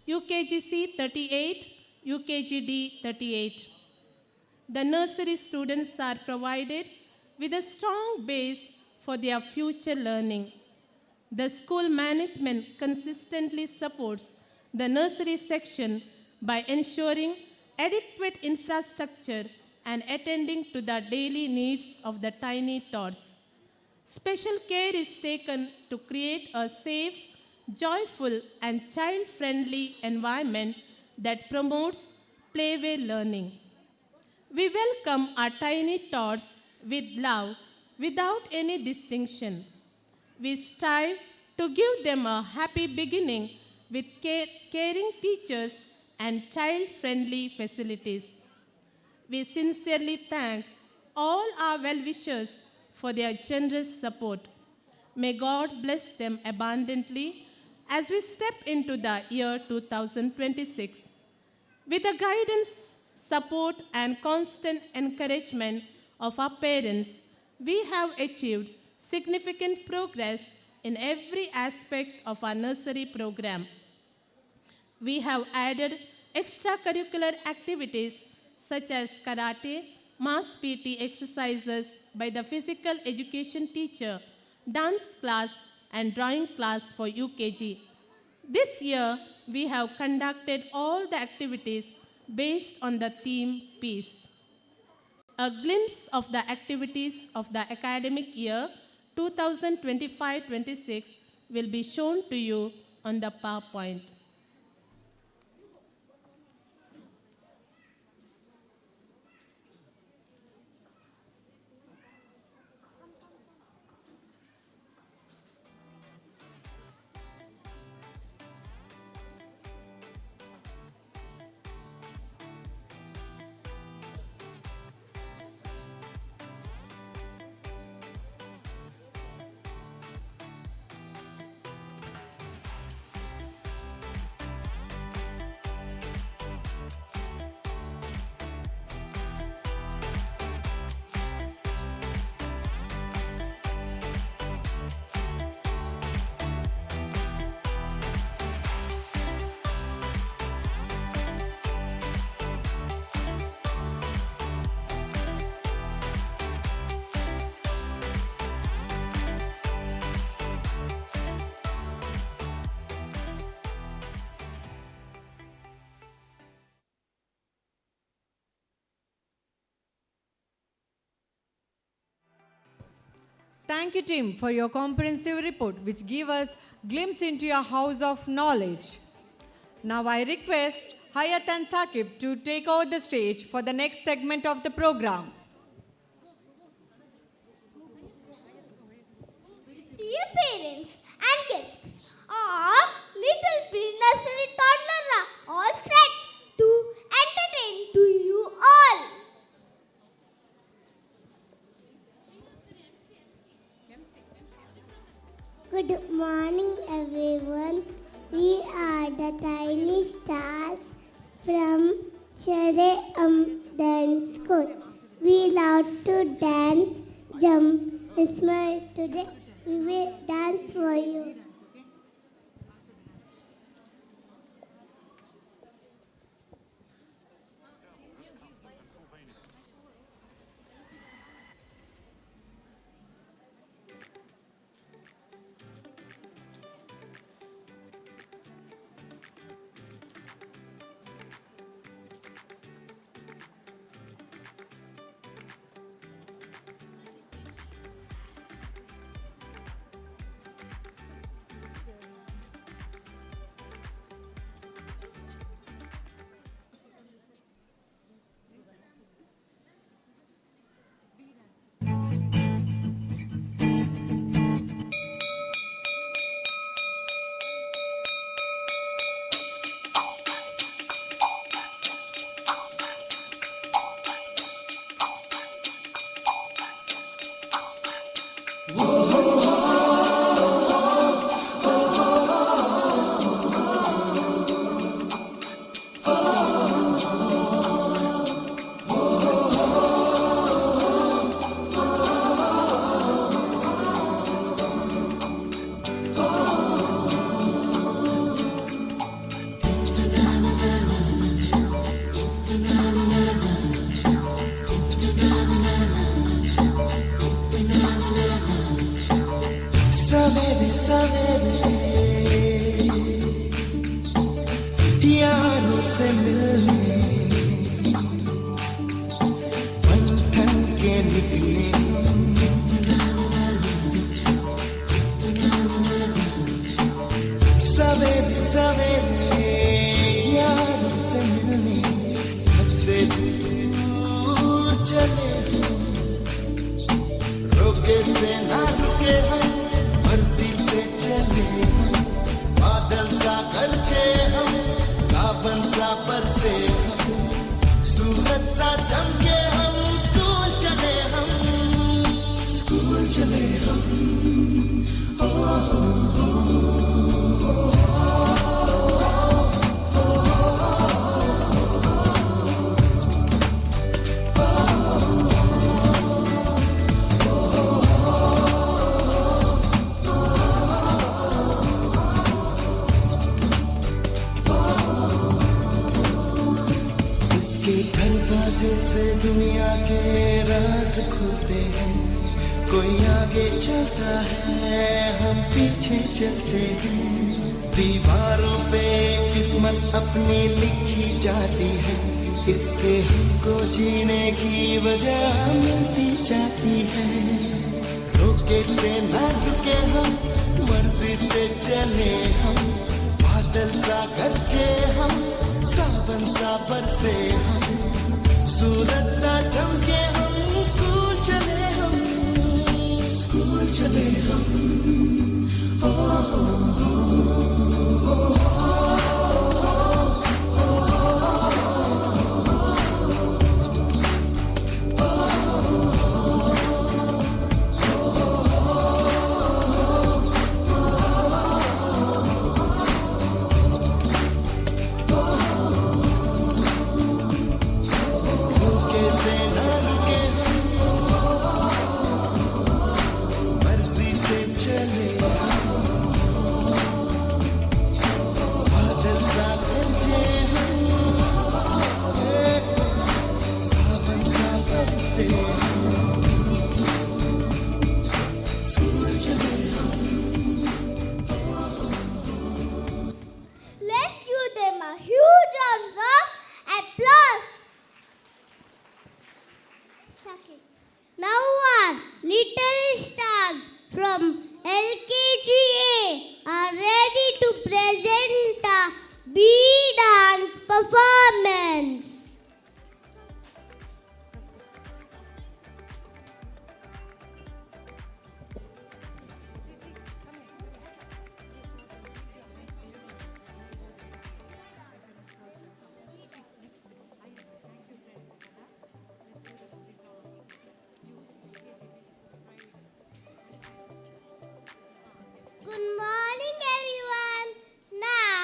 UKG C 38, UKG D 38. The nursery students are provided with a strong base for their future learning. The school management consistently supports the nursery section by ensuring adequate infrastructure and attending to the daily needs of the tiny tots. Special care is taken to create a safe, joyful, and child-friendly environment that promotes playway learning. We welcome our tiny tots with love without any distinction. We strive to give them a happy beginning with caring teachers and child-friendly facilities. We sincerely thank all our well-wishers for their generous support. May God bless them abundantly as we step into the year 2026. With the guidance, support, and constant encouragement of our parents, we have achieved significant progress in every aspect of our nursery program. We have added extracurricular activities such as karate, mass PT exercises by the physical education teacher, dance class, and drawing class for UKG. This year, we have conducted all the activities based on the theme Peace. A glimpse of the activities of the academic year 2025-26 will be shown to you on the PowerPoint. Thank you, Tim, for your comprehensive report, which give us glimpse into your house of knowledge. Now I request Hayat and Saqib to take over the stage for the next segment of the program. Dear parents and guests, our little pre-nursery toddlers are all set to entertain to you all. Good morning, everyone. We are the tiny stars from Cherry Dance School. We love to dance, jump, and smile. Today, we will dance for you. यारों से मिलने पल ठन के निकले सवेरे सवेरे यारों से मिलने हद से दूर चले रोके से ना रुके हम मर्जी से चले बादल सा गरजे हम सावन सा बरसे सूरज सा चमके हम स्कूल चले हम ओ, दरवाजे से दुनिया के राज खुलते हैं कोई आगे चलता है हम पीछे चलते हैं दीवारों पे किस्मत अपनी लिखी जाती है इससे हमको जीने की वजह मिलती जाती है रोके से ना रुके हम मर्जी से चले हम बादल सा गरजे हम सावन सा बरसे हम सूरज सा चमके हम स्कूल चले हम ओ, Let's give them a huge round of applause. Now our little stars bee dance performance. Good morning, everyone. Now,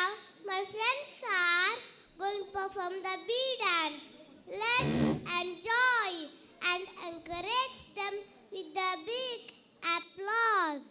my friends are going to perform the bee dance. Let's enjoy and encourage them with the big applause.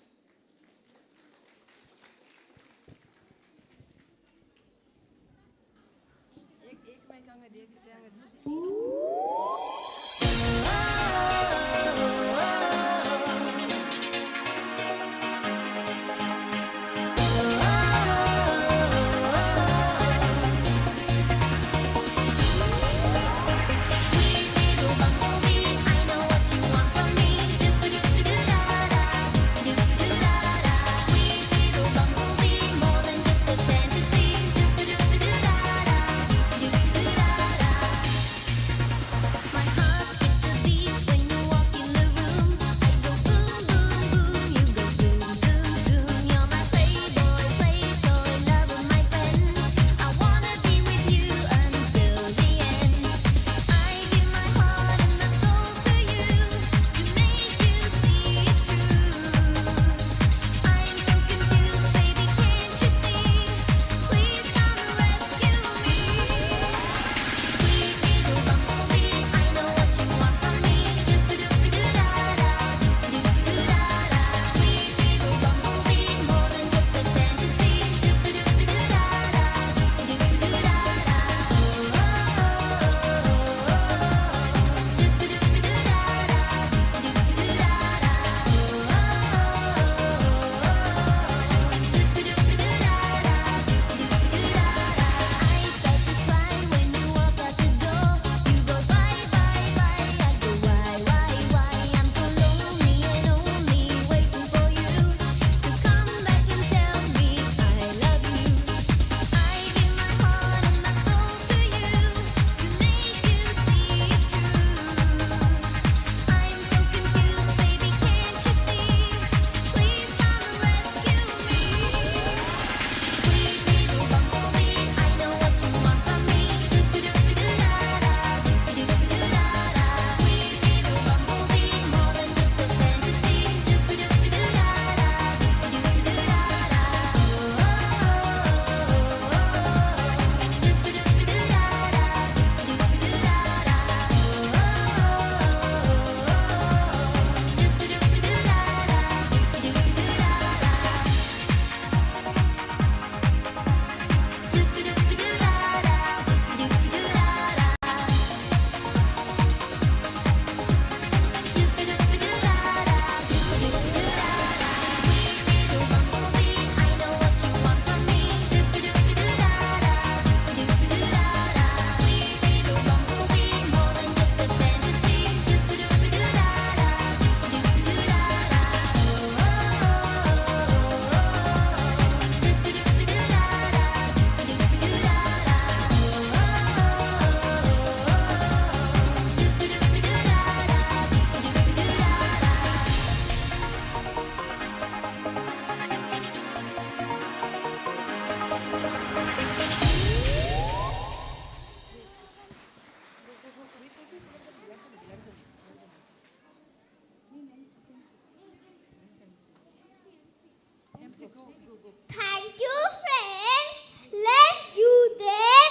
Thank you, friends. Let's give them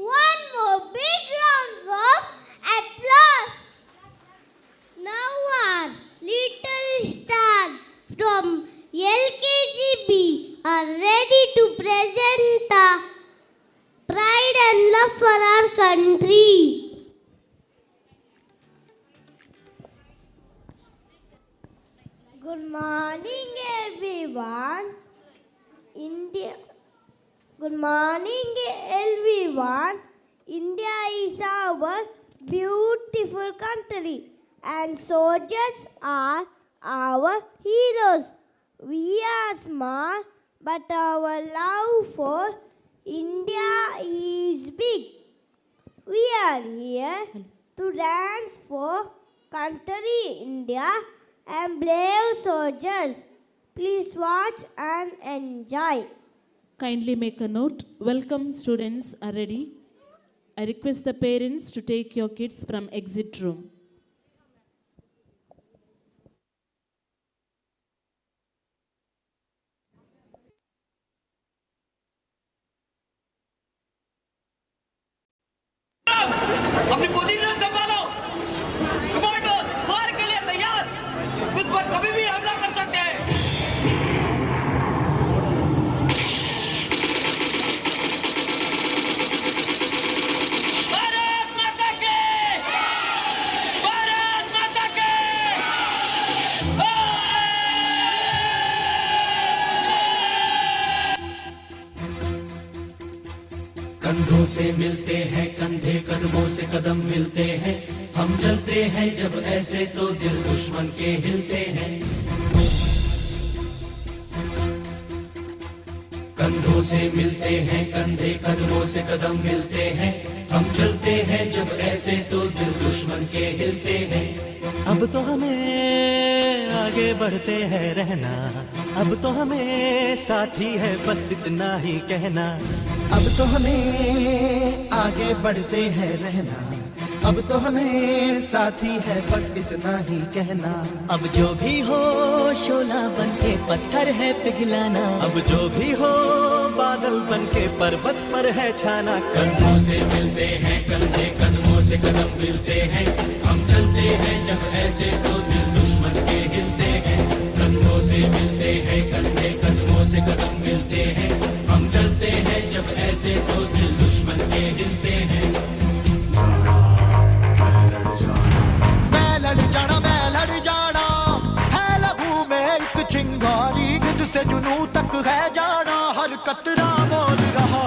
one more big round of applause. Now our little stars from LKGB are ready to present the pride and love for our country. Good morning, everyone. Good morning, everyone. India is our beautiful country, and soldiers are our heroes. We are small, but our love for India is big. We are here to dance for country India and brave soldiers. Please watch and enjoy. Kindly make a note. Welcome students are ready. I request the parents to take your kids from exit room. अपनी position संभालो। Commandos fire के लिए तैयार। उस पर कभी भी हमला कर सकते हैं। भारत माता की! भारत माता की! कंधों से मिलते हैं कंधे, कदमों से कदम मिलते हैं। हम चलते हैं जब ऐसे तो दिल दुश्मन के हिलते हैं। कंधों से मिलते हैं कंधे, कदमों से कदम मिलते हैं। हम चलते हैं जब ऐसे तो दिल दुश्मन के हिलते हैं। अब तो हमें आगे बढ़ते हैं रहना, अब तो हमें साथी है बस इतना ही कहना। अब तो हमें आगे बढ़ते हैं रहना, अब तो हमें साथी है बस इतना ही कहना। अब जो भी हो शोला बनके पत्थर है पिघलाना, अब जो भी हो बादल बनके पर्वत पर है छाना। कंधों से मिलते हैं कंधे, कदमों से कदम मिलते हैं। हम चलते हैं जब ऐसे तो दिल दुश्मन के हिलते हैं। कंधों से मिलते हैं कंधे, कदमों से कदम मिलते हैं। हम चलते हैं जब ऐसे तो दिल दुश्मन के हिलते हैं। मैं लड़ जाना है लहू में एक चिंगारी। जिद से जुनू तक है जाना, हर कतरा बोल रहा।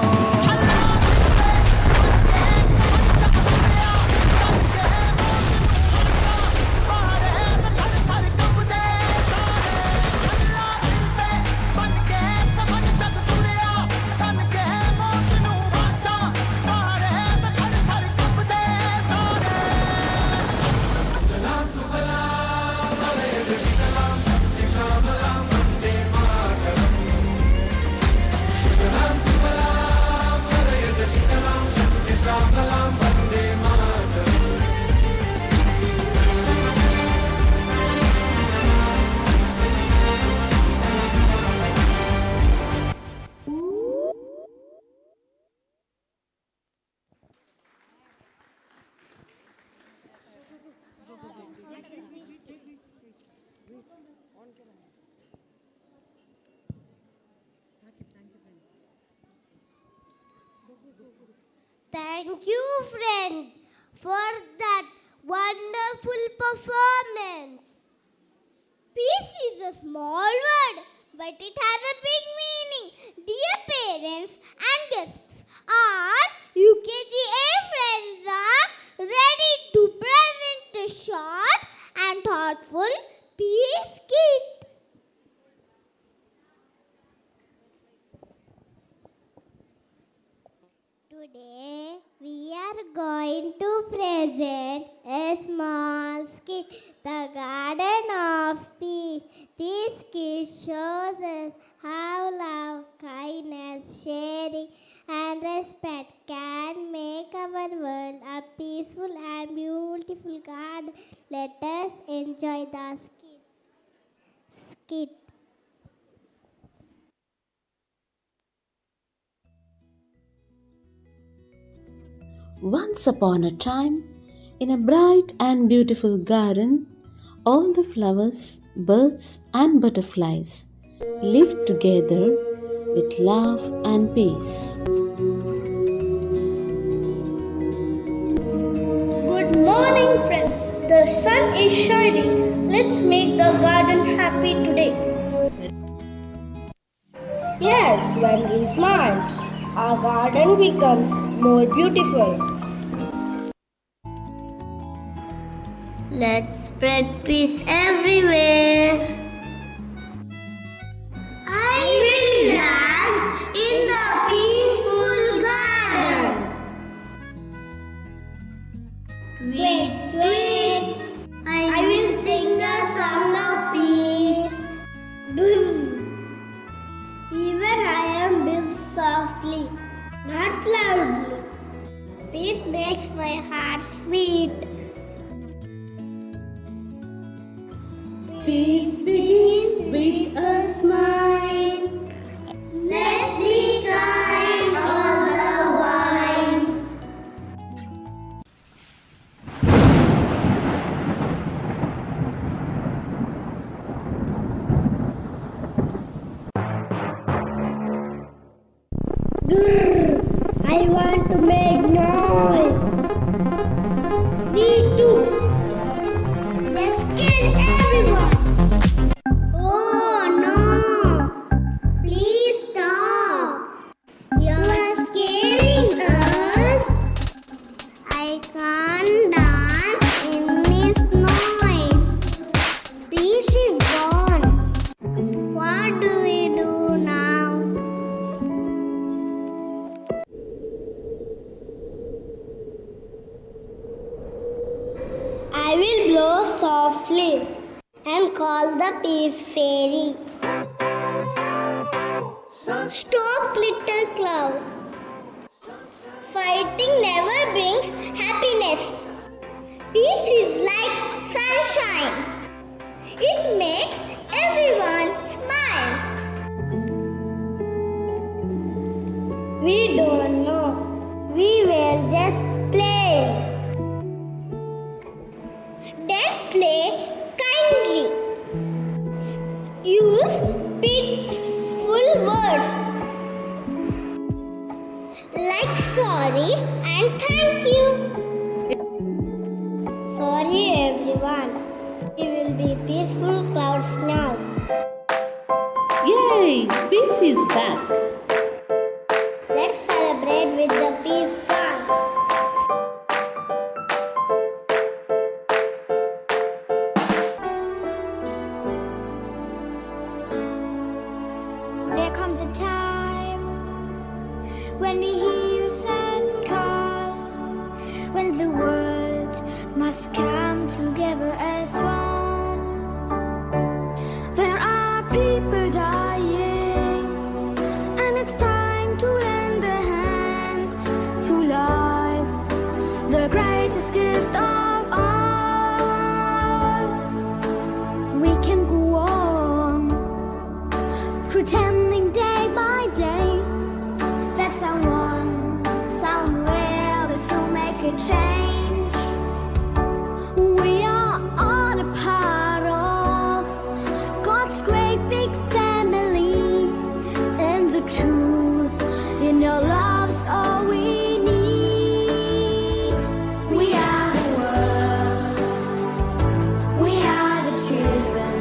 Thank you, friends, for that wonderful performance. Peace is a small word, but it has a big meaning. Dear parents and guests, our UKGA friends are ready to present a short and thoughtful peace kit. Today we are going to present a small skit, The Garden of Peace. This skit shows us how love, kindness, sharing and respect can make our world a peaceful and beautiful garden. Let us enjoy the skit. Once upon a time, in a bright and beautiful garden, all the flowers, birds, and butterflies lived together with love and peace. Good morning, friends. The sun is shining. Let's make the garden happy today. Yes, when we smile, our garden becomes more beautiful. Let's spread peace everywhere. I will dance in the peaceful loudly. Peace makes my heart sweet. Peace begins with a smile. Let's be kind all the while. I want to make noise. Me too. Let's kill everyone. Oh no. Please stop. You're scaring us. I can't dance in this noise. Peace is gone. What do we do now? I will blow softly and call the peace fairy. Stop, little clouds. Fighting never brings happiness. Peace is like sunshine. It makes everyone smile. We don't know. We were just playing. Then play kindly. Use peaceful words like sorry and thank you. Sorry everyone. We will be peaceful clouds now. Yay! Peace is back. Let's celebrate with the peace dance. There comes a time when we hear you sad and call, when the world must come together as one. There are people dying, and it's time to lend a hand to life, the greatest gift of all. We can go on pretending day by day that someone, somewhere will soon make a change. We are all a part of God's great big family, and the truth in your love's all we need. We are the world. We are the children.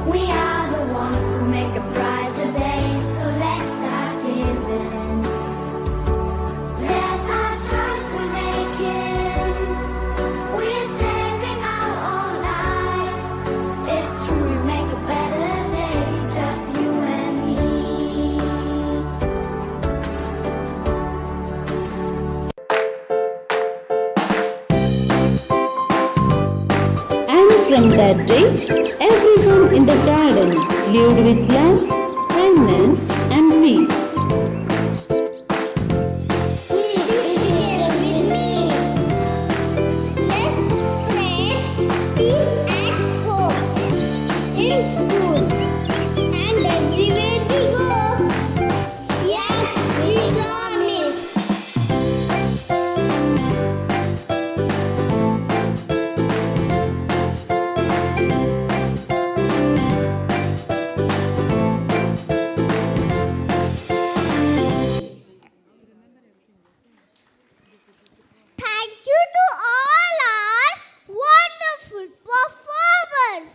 We are the ones who make a brighter day, so let's start giving. There's our choice we're making. We're saving our own lives. It's true, we make a better day, just you and me. And from that day, everyone in the garden lived with love, kindness, and peace. Thank you to all our wonderful performers.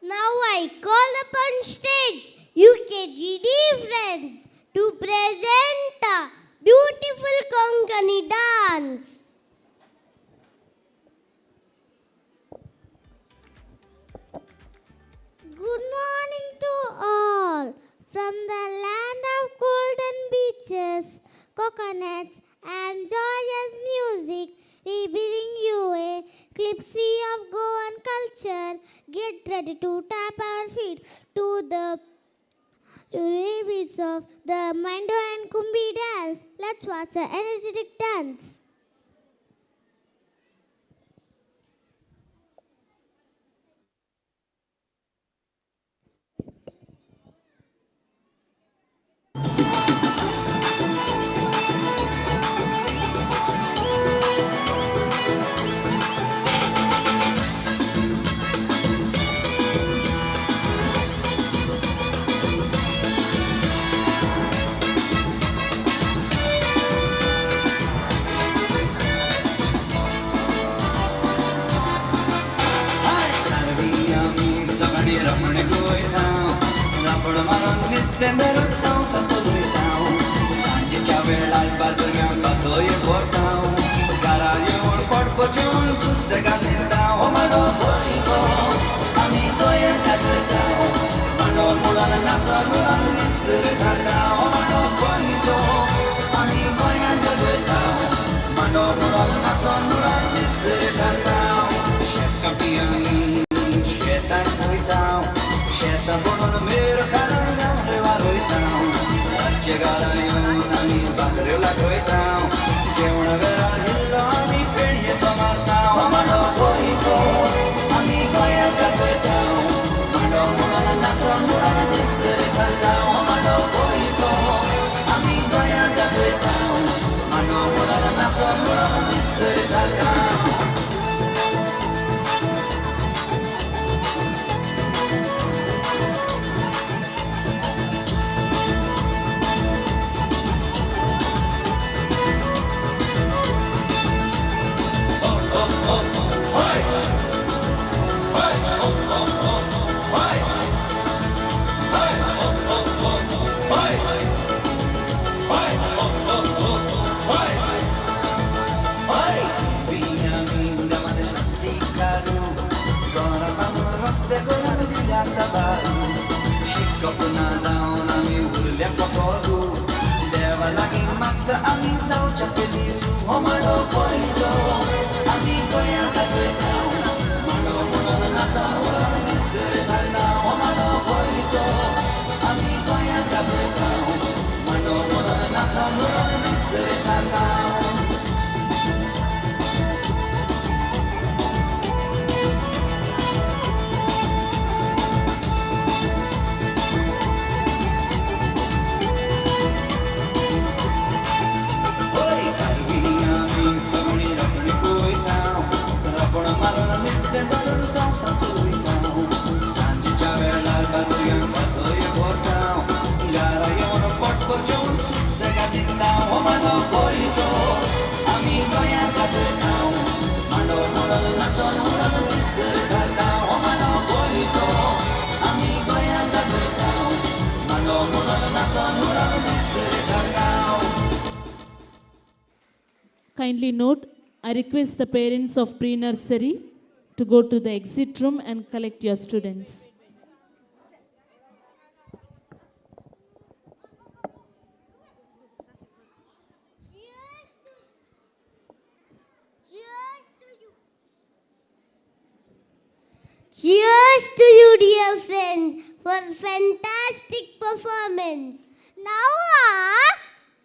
Now I call upon stage UKGD friends to present a beautiful Konkani dance. Good morning to all. From the land of golden beaches, coconuts and joyous music, we bring you a clipsy of Goan culture. Get ready to tap our feet to the Today we serve the Mando and Kumbi dance. Let's watch an energetic dance. Kindly note, I request the parents of pre-nursery to go to the exit room and collect your students. Cheers to you, dear friends, for fantastic performance. Now our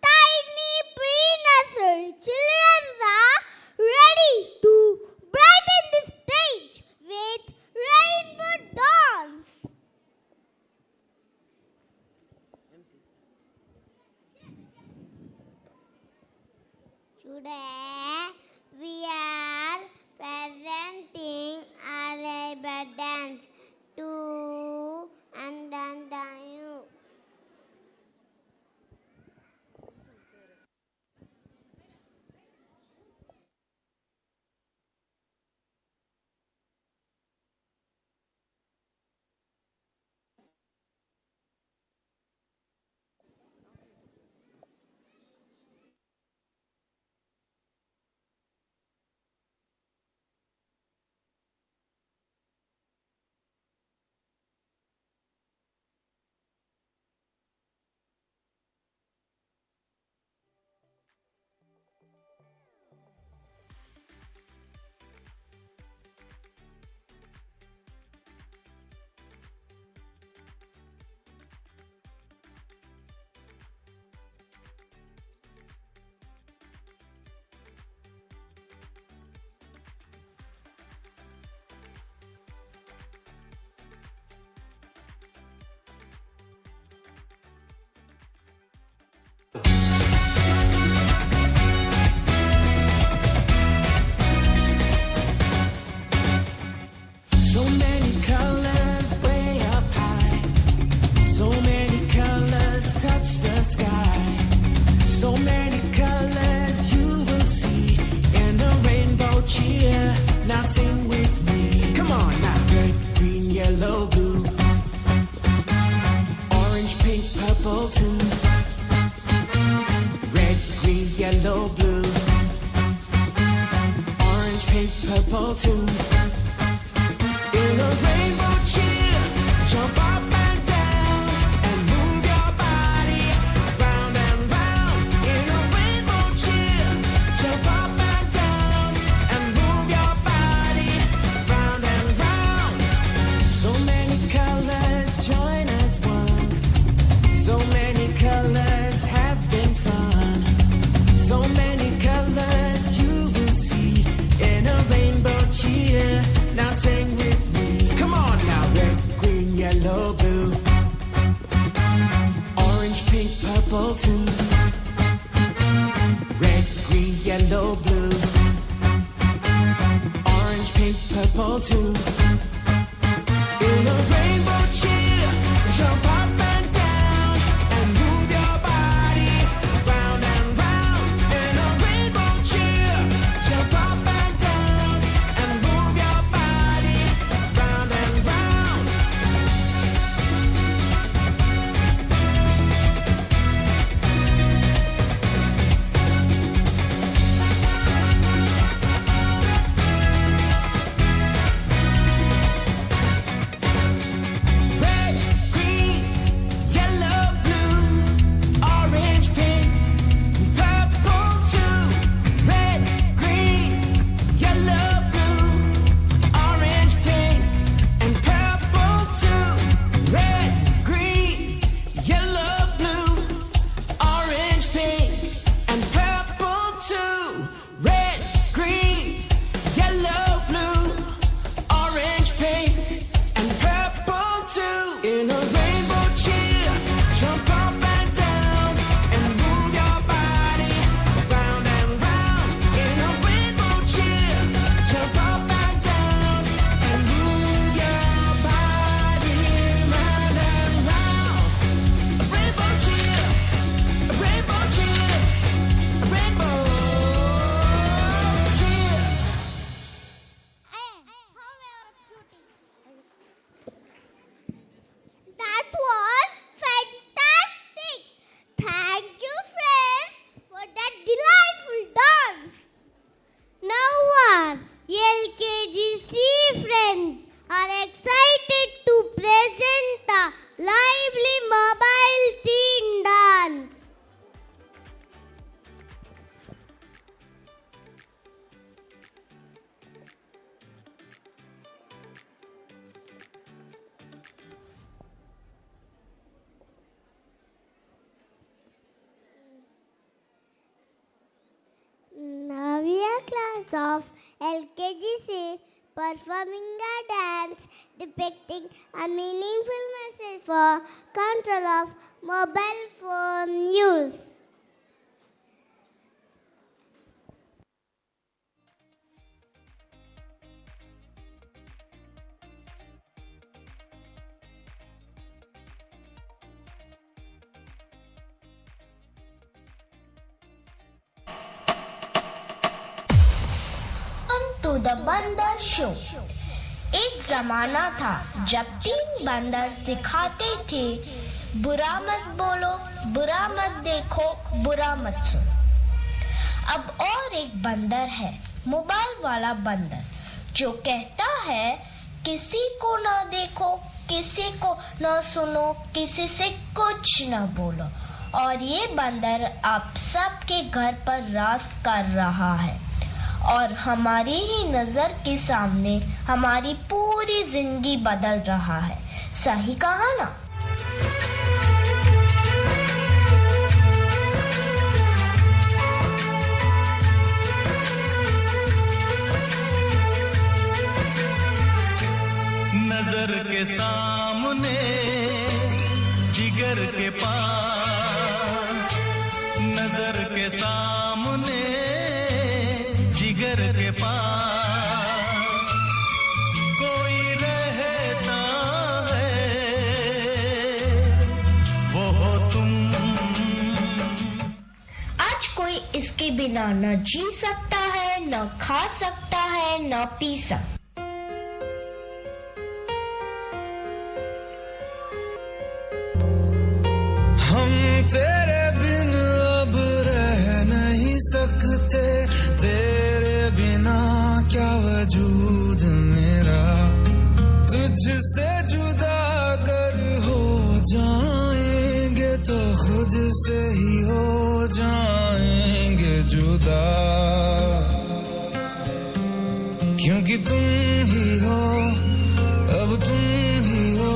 tiny pre-nursery children are ready to brighten the stage with rainbow dance. Today we are presenting our rainbow dance to and you. purple too. In a rainbow cheer, jump up and down and move your body round and round. In a rainbow cheer, jump up and down and move your body round and round. So many colors join as one. So many colors have been fun. So many colors you will see in a rainbow cheer. Now sing with me. Come on now. Red, green, yellow, blue. Orange, pink, purple too. Red, green, yellow, blue. Orange, pink, purple too. In a rainbow cheer, jump up and down and move your body round and round. In a rainbow cheer, jump up and down and move your body round and round. Red, green, yellow, blue, orange, pink, purple too. Red, green, yellow, blue, orange, pink, and purple too. Red, green, yellow, blue, orange, pink, and purple too. Red, green, yellow, blue, orange, pink, and purple too. In a rainbow cheer, jump up and down and move your body round and round. In a rainbow cheer, jump up and down and move your body round and round. A rainbow cheer, a rainbow cheer, a rainbow cheer. That was fantastic. Thank you, friends, for that delightful dance. Now our LKGC friends are excited to present the lively mobile teen dance. Navya class of LKGC performing a dance depicting a meaningful message for control of mobile phone use. To the बंदर show. एक जमाना था जब 3 बंदर सिखाते थे, बुरा मत बोलो, बुरा मत देखो, बुरा मत सुनो। अब और एक बंदर है, मोबाइल वाला बंदर, जो कहता है किसी को ना देखो, किसी को ना सुनो, किसी से कुछ ना बोलो। और ये बंदर आप सबके घर पर राज कर रहा है और हमारी ही नजर के सामने हमारी पूरी जिंदगी बदल रहा है। सही कहा ना? नजर के सामने जिगर के पास, नजर के सामने जिगर के पास कोई रहता है, वो हो तुम। आज कोई इसके बिना न जी सकता है, न खा सकता है, न पी सकता। हम तेरे बिन अब रह नहीं सकते, तेरे बिना क्या वजूद तो खुद से ही हो जाएंगे जुदा, क्योंकि तुम ही हो, अब तुम ही हो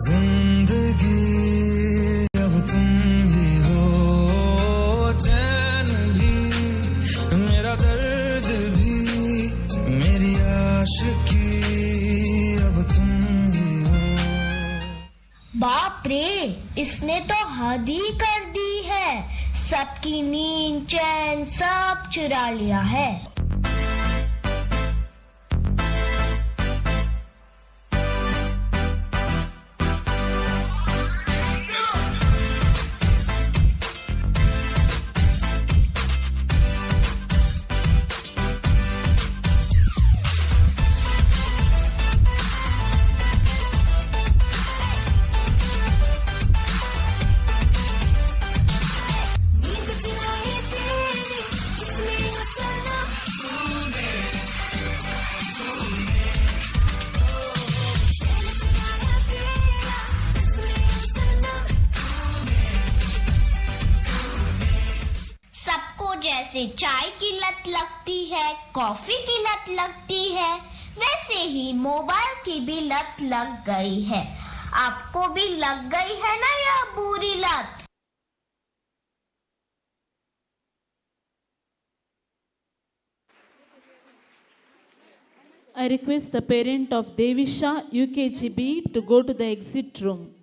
जिंदगी, अब तुम ही हो चैन भी, मेरा दर्द भी, मेरी आशिकी, अब तुम ही हो। बाप रे, इसने तो हद ही कर दी है, सबकी नींद चैन सब चुरा लिया है। जैसे चाय की लत लगती है, कॉफी की लत लगती है, वैसे ही मोबाइल की भी लत लग गई है। आपको भी लग गई है ना यह बुरी लत? I request the parent of Devisha UKGB to go to the exit room.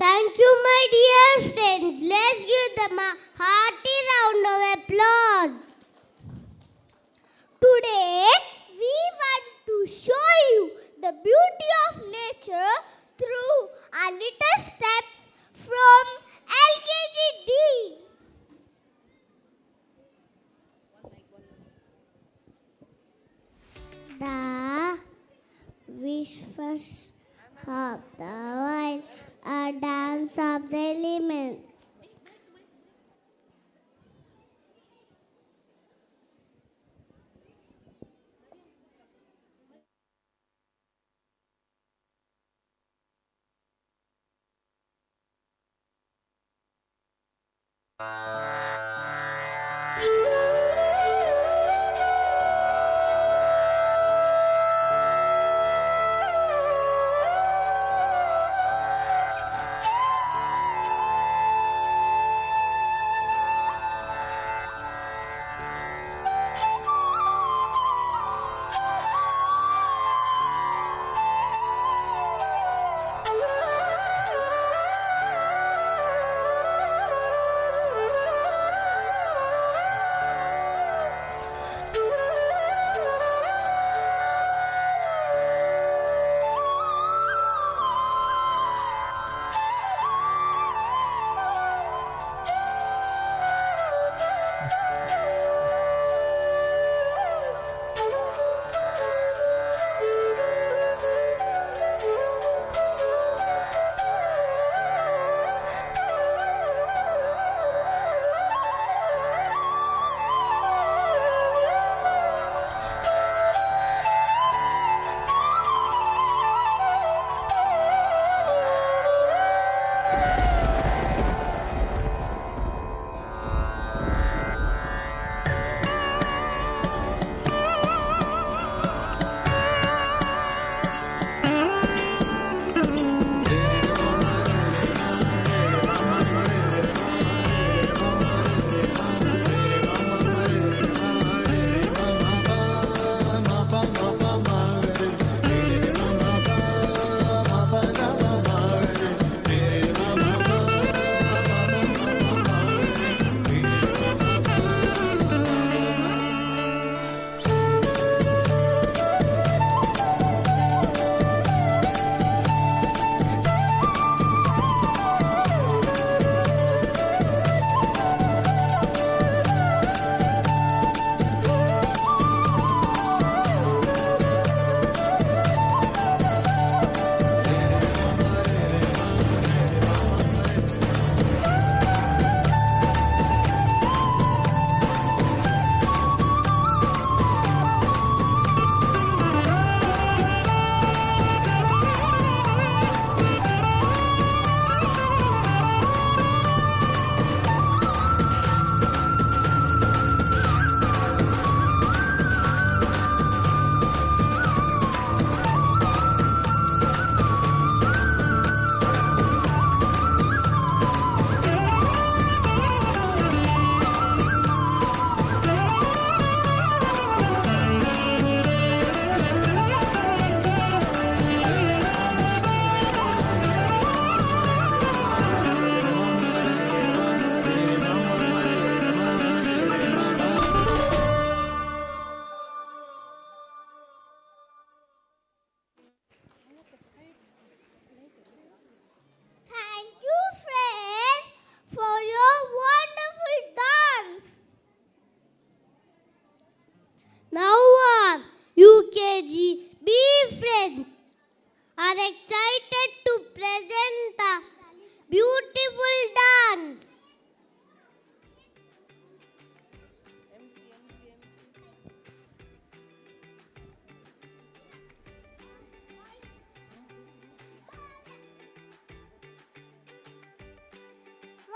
Thank you, my dear friends. Let's give them a hearty round of applause. Today, we want to show you the beauty of nature through our little steps from LKGD. The whispers of the wild, a dance of the elements.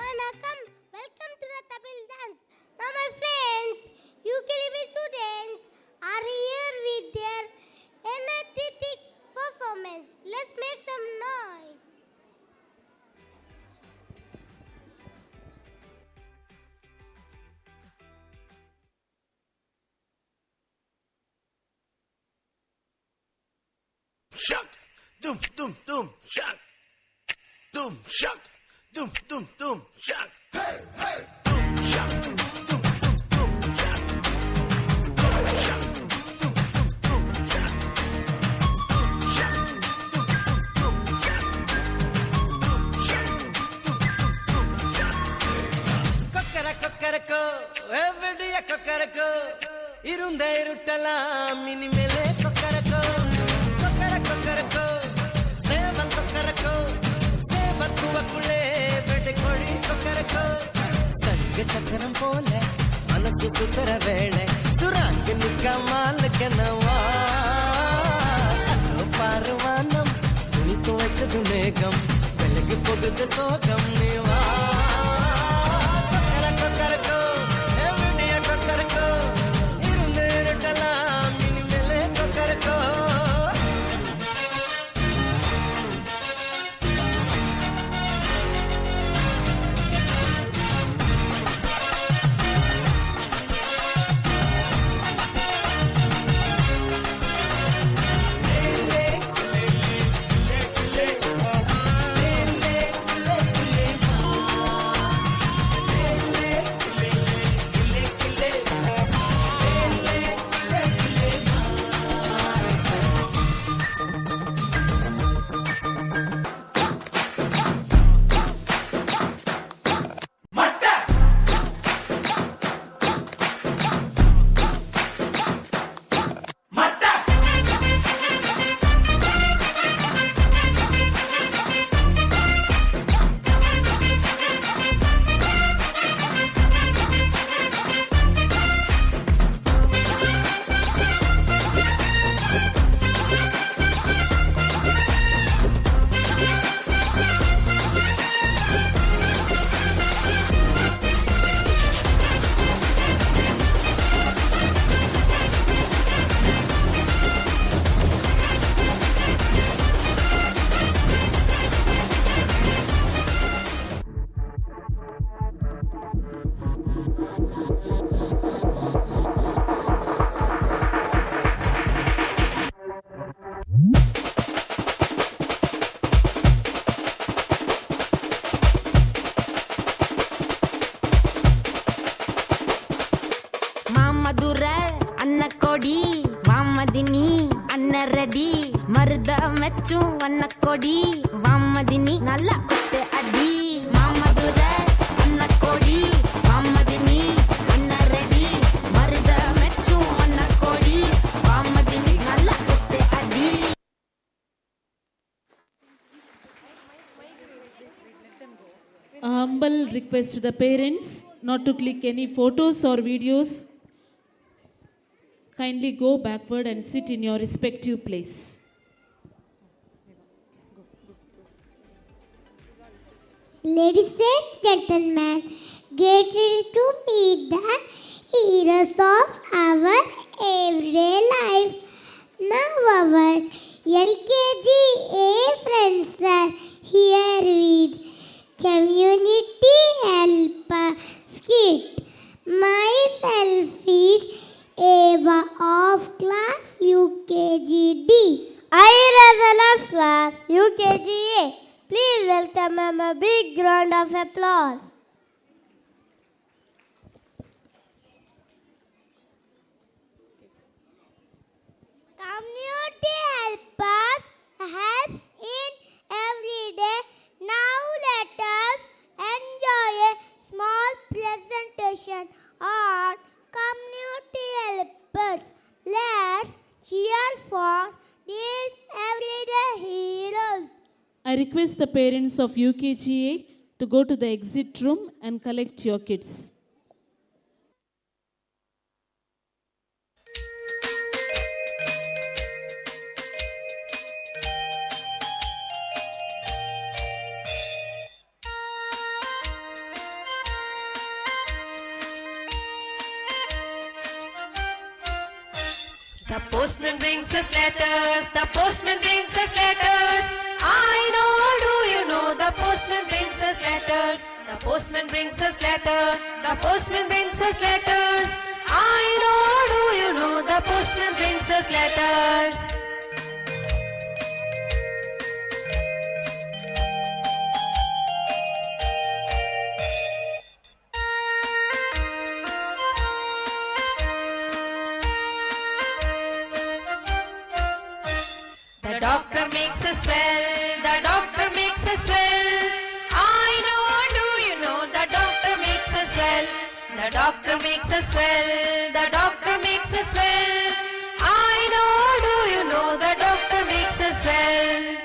Vanakkam, welcome to the Tamil dance. Now my friends, UKDB students are here with their energetic performance. Let's make some noise. Shuck, dum dum dum, shuck, dum shuck, dum dum dum, shuck. Hey hey, dum shuck, dum dum dum, shuck, dum shuck, dum dum dum, shuck, dum shuck, dum dum dum, shuck, dum shuck, dum dum dum, shuck. Kokorako, everyday kokorako, irunde irutala, minimele kokorako. Kokorako, sevan kokorako, sevan kuvakule, bete kori kokorako. Sange chakram pole, manasu sutara vele, surang nikamal kenava. Allo parvanam, tunitu ekadu megam, velagi podud sogam niva. Kokorako, everyday kokorako, irunde irutala, minimele kokorako. மருத மெச்சும் வண்ண கொடி வாமதினி நல்ல குத்து அடி மாமதுர வண்ண கொடி வாமதினி அண்ண ready மருத மெச்சும் வண்ண கொடி வாமதினி நல்ல குத்து அடி. A humble request to the parents not to click any photos or videos. Kindly go backward and sit in your respective place. Ladies and gentlemen, get ready to meet the heroes of our everyday life. Now our LKG A friends are here with community helper skit. Myself is Eva of class UKGD. I rather of class UKGA. Please welcome them a big round of applause. Community helpers helps in every day. Now let us enjoy a small presentation on community helpers. Let's cheer for these everyday heroes. I request the parents of UKGA to go to the exit room and collect your kids. The postman brings us letters, the postman brings us letters. I know, do you know, the postman brings us letters. The postman brings us letters, the postman brings us letters. I know, do you know, the postman brings us letters. The doctor makes us well, the doctor makes us well. I know, do you know, the doctor makes us well. The doctor makes us well, the doctor makes us well. I know, do you know, the doctor makes us well.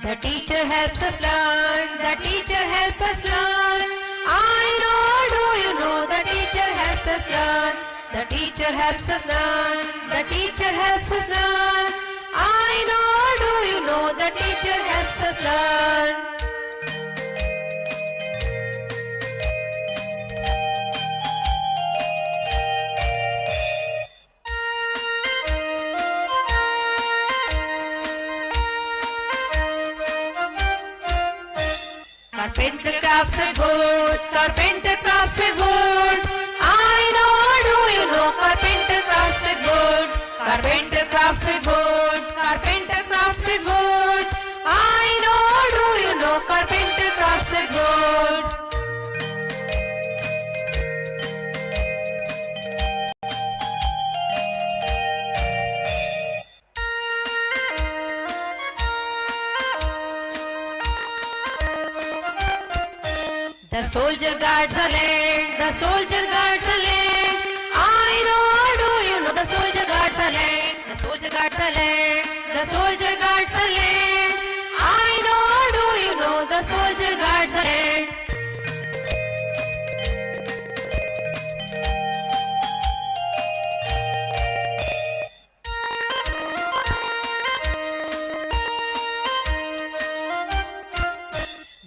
The teacher helps us learn, the teacher helps us learn. I know, do you know, the teacher helps us learn. The teacher helps us learn, the teacher helps us learn. I know, do you know, the teacher helps us learn. Carpenter crafts with wood, carpenter crafts with wood. I know, do you know, carpenter crafts with wood. Carpenter crafts with wood, carpenter crafts with wood. I know, do you know, carpenter crafts with wood. The soldier guards a land, the soldier guards a land. I know, do you know, the soldier guards a land. The soldier guards a land, the soldier guards a land. I know, do you know, the soldier guards a land.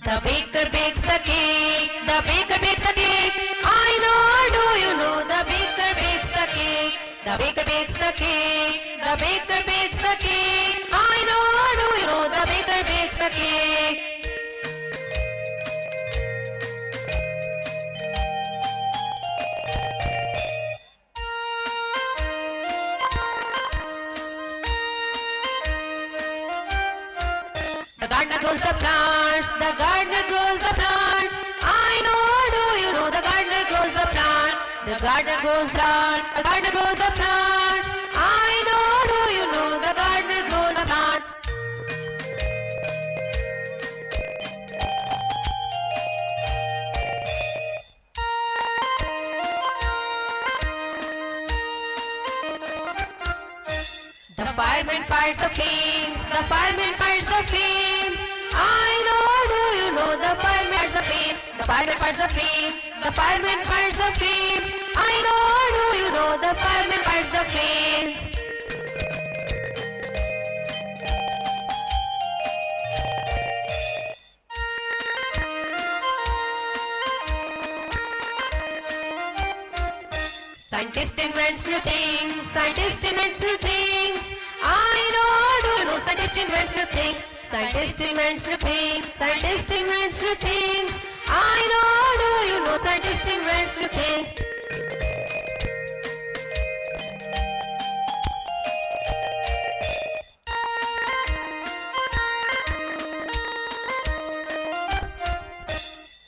The baker bakes the cake, the baker bakes the cake. I know, do you know, the baker bakes the cake. The baker bakes the cake, the baker bakes the cake. I know, do you know, the baker bakes the cake. The gardener grows the plants, the gardener grows the plants. I know, do you know, the gardener grows the plants. The gardener grows plants, the gardener grows the plants. I know, do you know, the gardener grows the plants. The fireman fights the flames, the fireman fights the flames. I know, do you know, the fireman fights the flames. The fireman fights the flames, the fireman fights the flames. I know, do you know, the fireman fights the flames. Scientist invents new things, scientist invents new things. I know, do you know, scientist invents new things. Scientist invents new things, scientist invents new things. I know, do you know, scientist invents new things.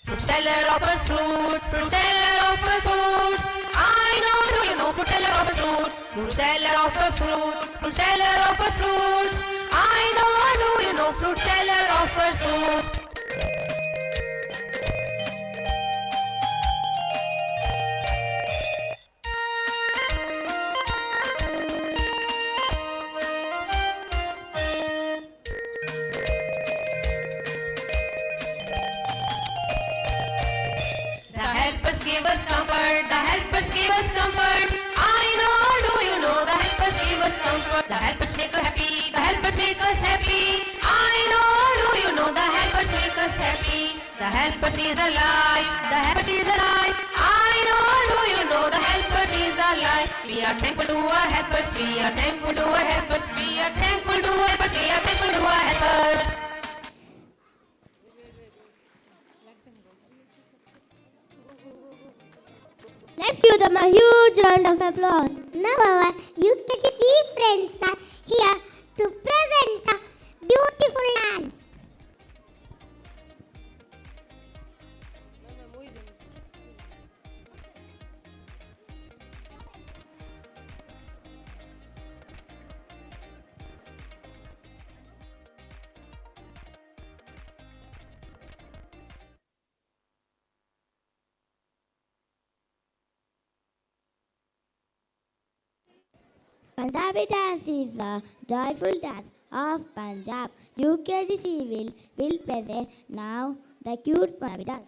Fruit seller offers fruits, fruit seller offers fruits. I know, do you know, fruit seller offers fruits. Fruit seller offers fruits, fruit seller offers fruits. I know, do you know, fruit seller offers fruits. The helpers give us comfort, the helpers give us comfort. I know, do you know, the helpers us comfort. The helpers make us happy. The helpers make us happy. I know, do you know the helpers make us happy? The helpers is alive. The helpers is alive. I know, do you know the helpers is alive? We are thankful to our helpers. We are thankful to our helpers. We are thankful to our helpers. We are thankful to our helpers. Let's give them a huge round of applause. Now our UKGC friends are here to present a beautiful dance. Punjabi dance is a joyful dance of Punjab. UKGC will present now the cute Punjabi dance.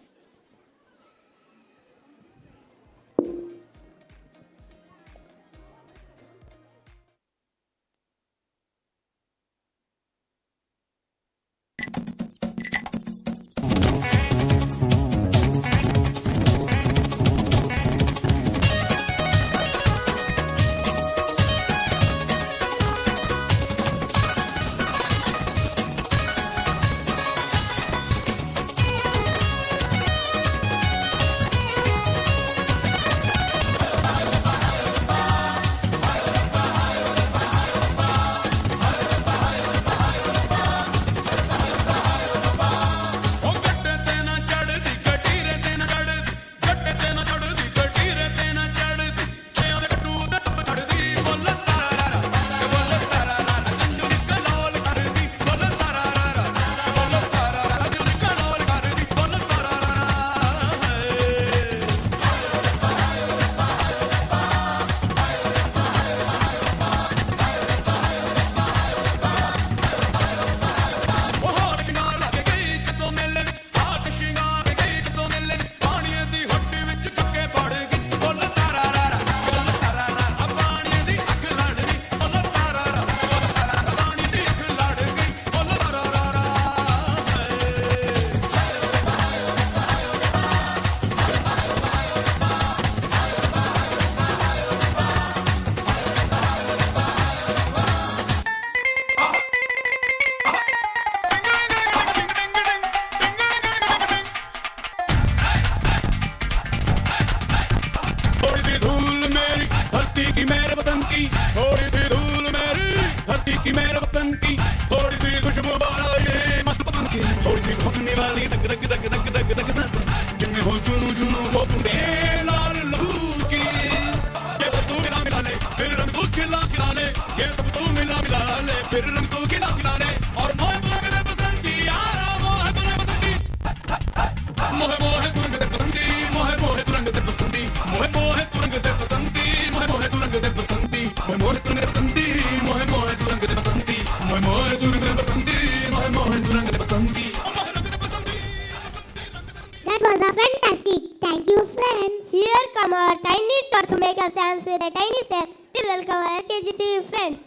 That was a fantastic. Thank you, friends. Here come our tiny tot to make us dance with a tiny step. Please welcome our UKGC friends.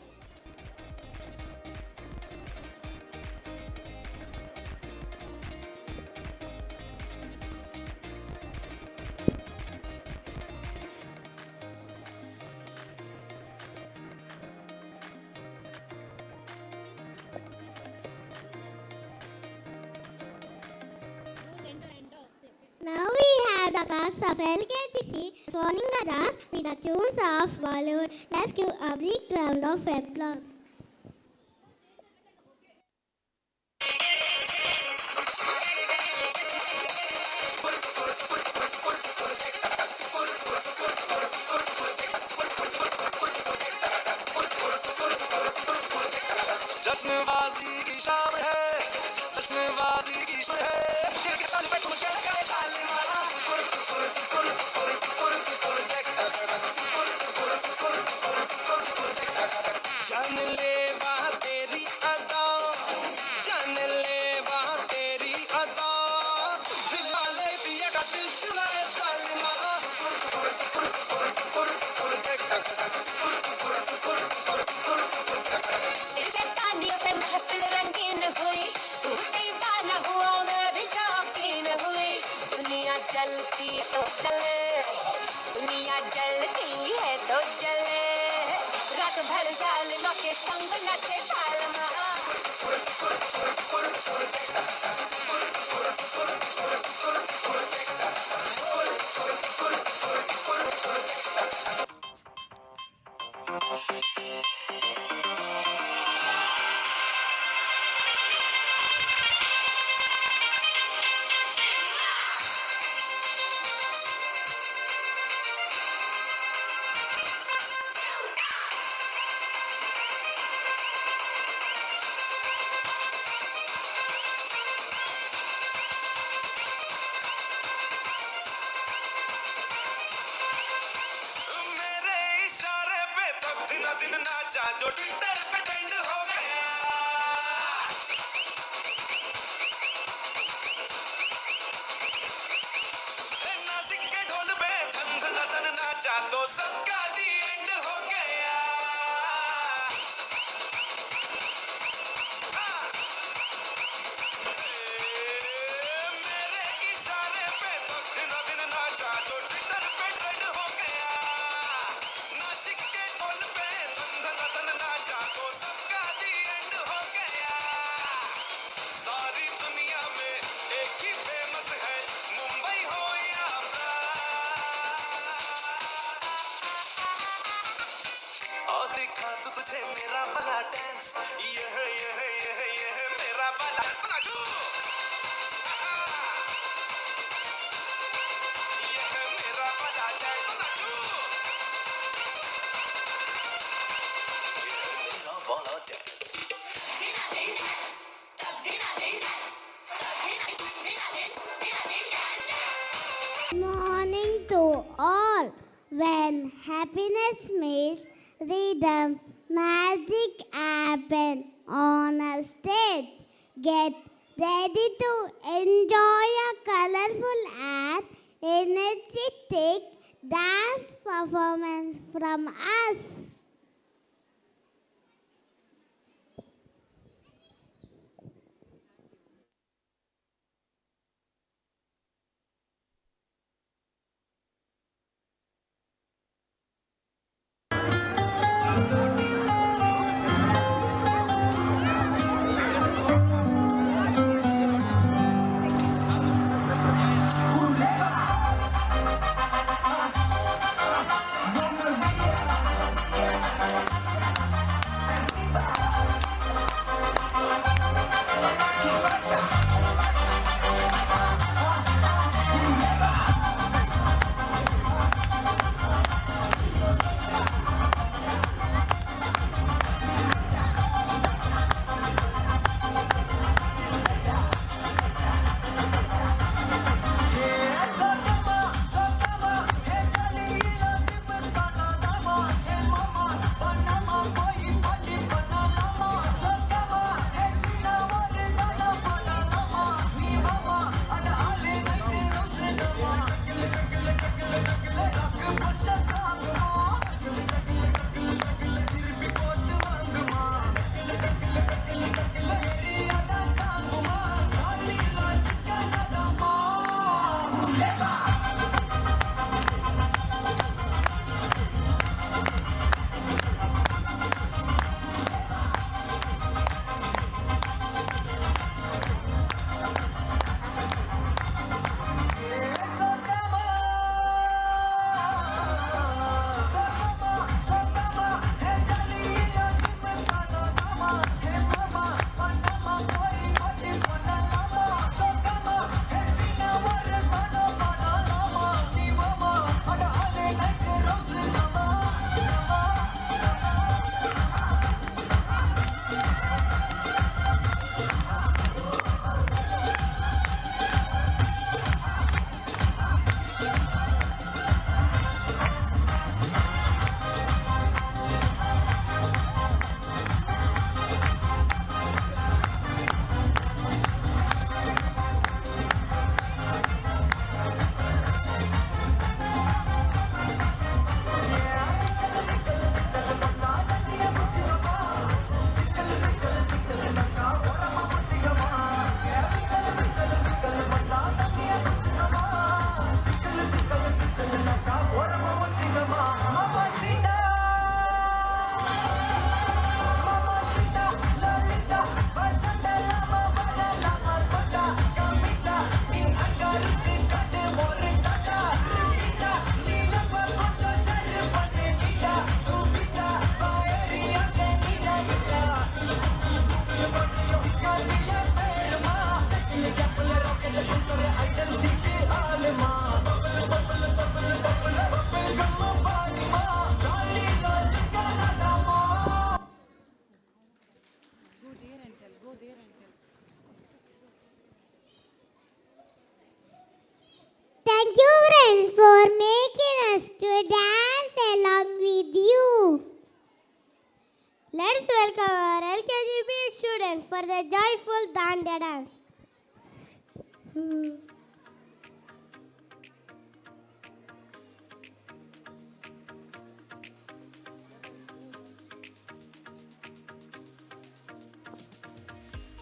Now we have the cast of LKGC performing a dance with the tunes of Bollywood. Let's give a big round of applause. जश्नबाजी की शाम है, जश्नबाजी की शाम है, दिल के ताल पे तुम क्या लगाए ताले मारा, जान ले वहाँ तेरी अदा, जान ले वहाँ तेरी अदा, दिल वाले पिया का दिल चुराए ताले मारा, जलती है तो जले, दुनिया जलती है तो जले, रात भर जालिमों के संग नाचे ढालमा। दिन नाचा जो ट्विटर पे ट्रेंड हो गया, नासिक के ढोल पे धन धन धन नाचा तो सबका दी एंड हो गया। मेरे इशारे पे तो दिन दिन नाचा जो ट्विटर पे ट्रेंड हो गया, नासिक के ढोल पे धन धन धन नाचा तो सबका दी एंड हो गया। सारी दुनिया में एक ही फेमस है, मुंबई हो या और दिखा तू तुझे मेरा वाला डांस, यह मेरा वाला नाचू, यह मेरा वाला डांस नाचू, यह मेरा वाला dance. Morning to all. When happiness meets rhythm, magic happen on a stage. Get ready to enjoy a colorful and energetic dance performance from us. Buenos días. for making us to dance along with you. Let's welcome our LKGB students for the joyful Dandiya dance.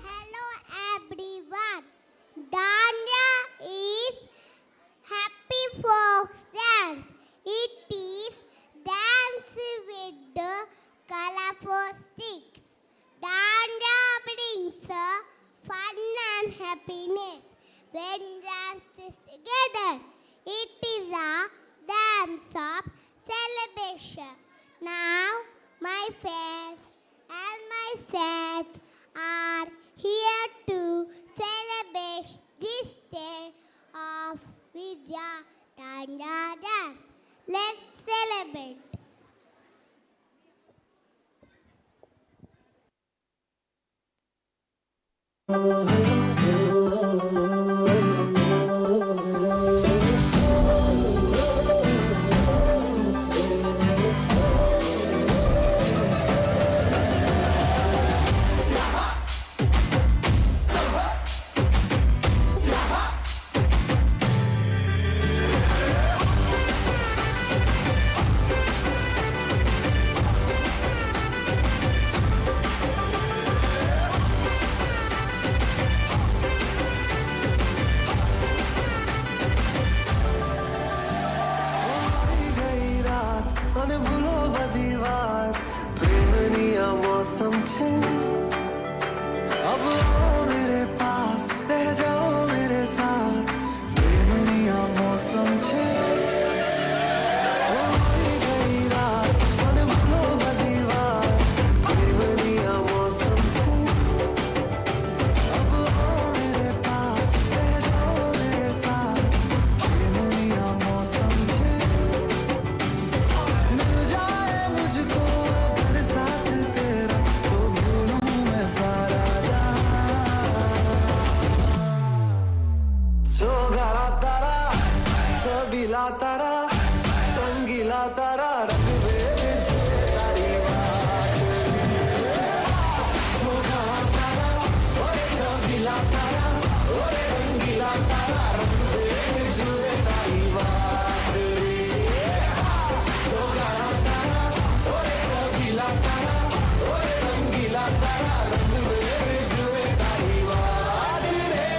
Hello everyone. Dandiya is happy folk dance. It is dance with the colorful sticks. Dandiya brings fun and happiness when dances together. It is a dance of celebration. Now my friends and myself are here to celebrate this day of Vidya Dandiya dance. Let's celebrate. मौसम छे अब आओ मेरे पास रह जाओ मेरे साथ प्रेमनिया मौसम छे गई रात मन भूलो बदीवार प्रेमनिया मौसम छे अब आओ मेरे पास रह जाओ मेरे साथ प्रेमनिया मौसम छे मिल जाए मुझको अगर साथ तेरा तो भूलूं मैं सारा सोगारा तारा सबीला तारा रंगीला तारा रंग भेद छे तारी बात सोगारा तारा ओए सबीला तारा ओए रंगीला तारा रंग भेद छे तारी बात सोगारा तारा ओए सबीला तारा ओए रंगीला तारा रंग भेद छे तारी बात रे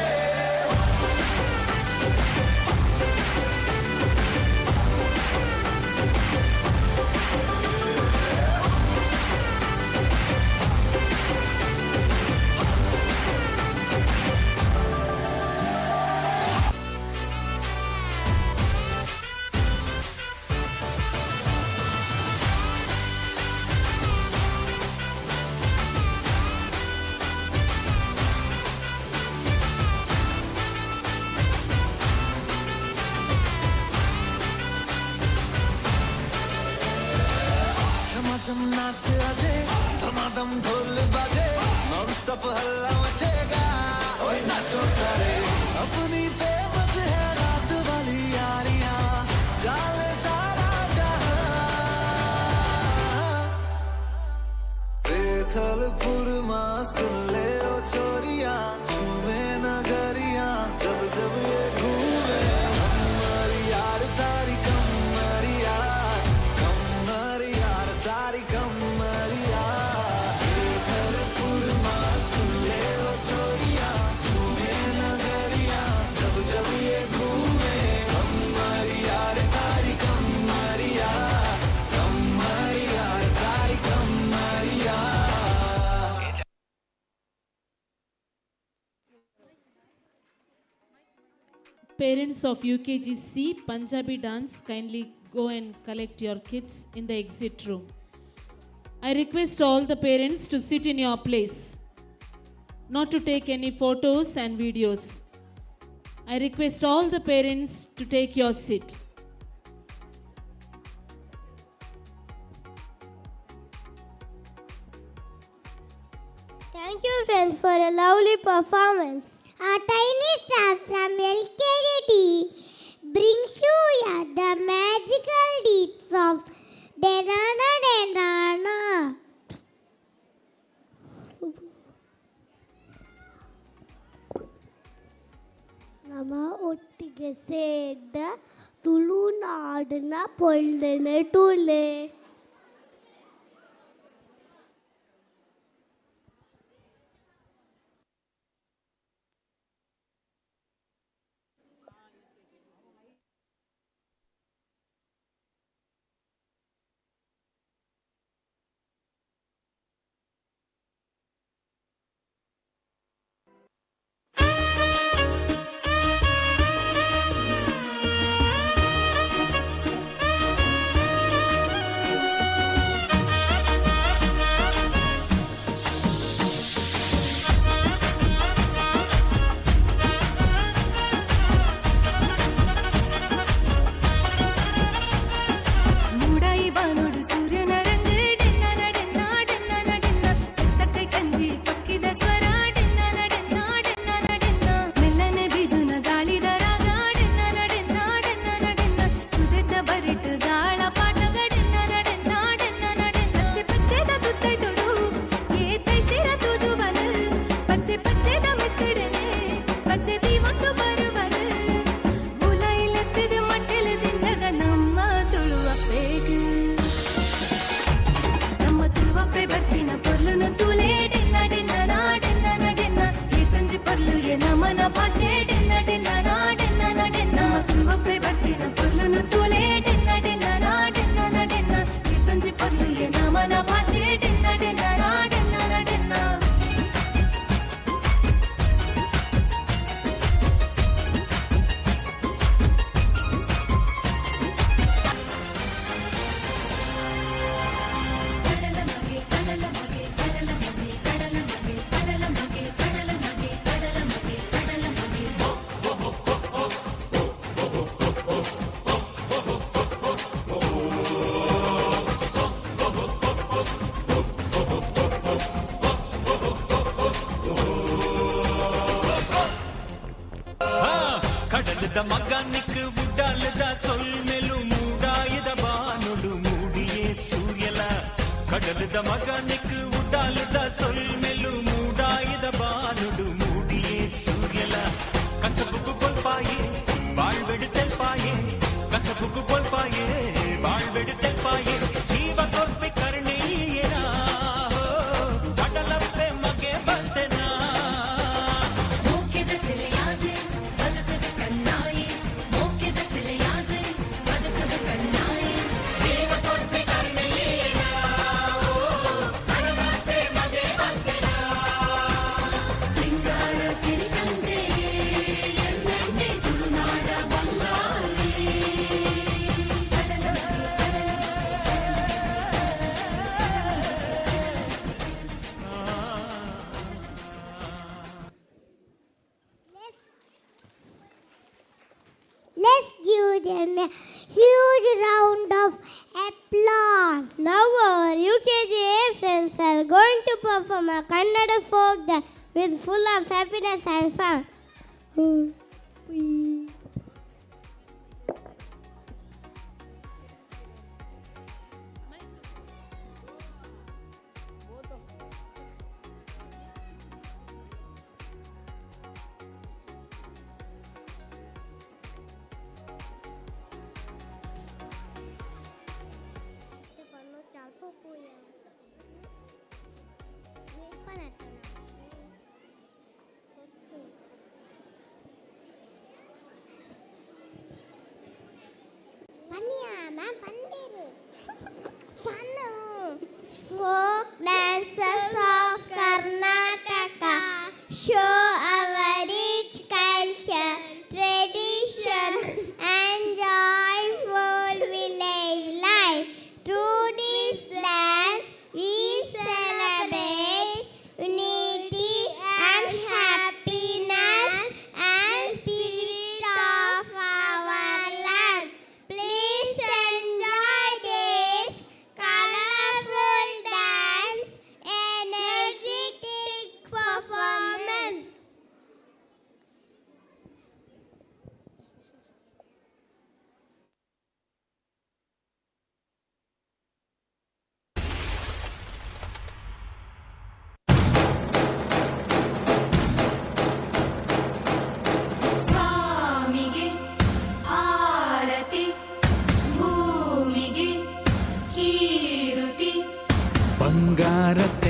झमाझम नाच आजे धमाधम ढोल बाजे नॉन स्टॉप हल्ला मचेगा ओए नाचो सारे अपनी फेमस है रात वाली यारियां चाले सारा जहां बेथलपुर मां सुन ले ओ छोरियां झूमे नगरियां जब जब ये घूमे हमारी यार तारी कमरिया कमरी यार तारी कमरिया बेथलपुर मां सुन ले ओ छोरियां झूमे नगरियां जब जब ये घूमे हमारी यार तारी कमरिया कमरी यार तारी कमरिया Parents of UKGC Punjabi dance, kindly go and collect your kids in the exit room. I request all the parents to sit in your place, not to take any photos and videos. I request all the parents to take your seat. Thank you, friends, for a lovely performance. A tiny star from LKGT brings you a ಸೇದ ತುಳುನಾಡಿನ ಪೊಳ್ಳೆನೆ ಟುಲೆ. ಕಡಲದ ಮಗನಿಕ್ ಉಡಾಲದ ಸೊಲ್ಮೆಲು ಮೂಡಾಯದ ಬಾನುಡು ಮೂಡಿಯೇ ಸೂರ್ಯಲ ಕಡಲದ ಮಗನಿಕ್ ಉಡಾಲದ ಸೊಲ್ಮೆಲು ಮೂಡಾಯದ ಬಾನುಡು ಮೂಡಿಯೇ ಸೂರ್ಯಲ ಕಸಬುಕು ಕೊಲ್ಪಾಯೇ ಬಾಳ್ವೆಡು ತೆಲ್ಪಾಯೇ ಕಸಬುಕು ಕೊಲ್ಪಾಯೇ ಬಾಳ್ವೆಡು ತೆಲ್ಪಾಯೇ ಜೀವ ಕೊಲ್ಪೆ ಕರ್ಣೀಯನ ಕಡಲಪ್ಪೆ ಮಗೆ ಬಂದೆನ ಮೋಕೆದ ಸೆಲೆಯಾದೆ ಬದುಕದ ಕಣ್ಣಾಯೆ ಮೋಕೆದ ಸೆಲೆಯಾದೆ ಬದುಕದ ಕಣ್ಣಾಯೆ ಜೀವ ಕೊಲ್ಪೆ ಕರ್ಣೀಯನ ಕಡಲಪ್ಪೆ ಮಗೆ ಬಂದೆನ ಸಿಂಗಾರ ಸಿರಿಕಂಡೆ ಎಣ್ಣೆ ತುಳುನಾಡ Bengali Let's give them a huge round of applause. Now our UKG friends are going to perform a Kannada folk dance with full of happiness and fun.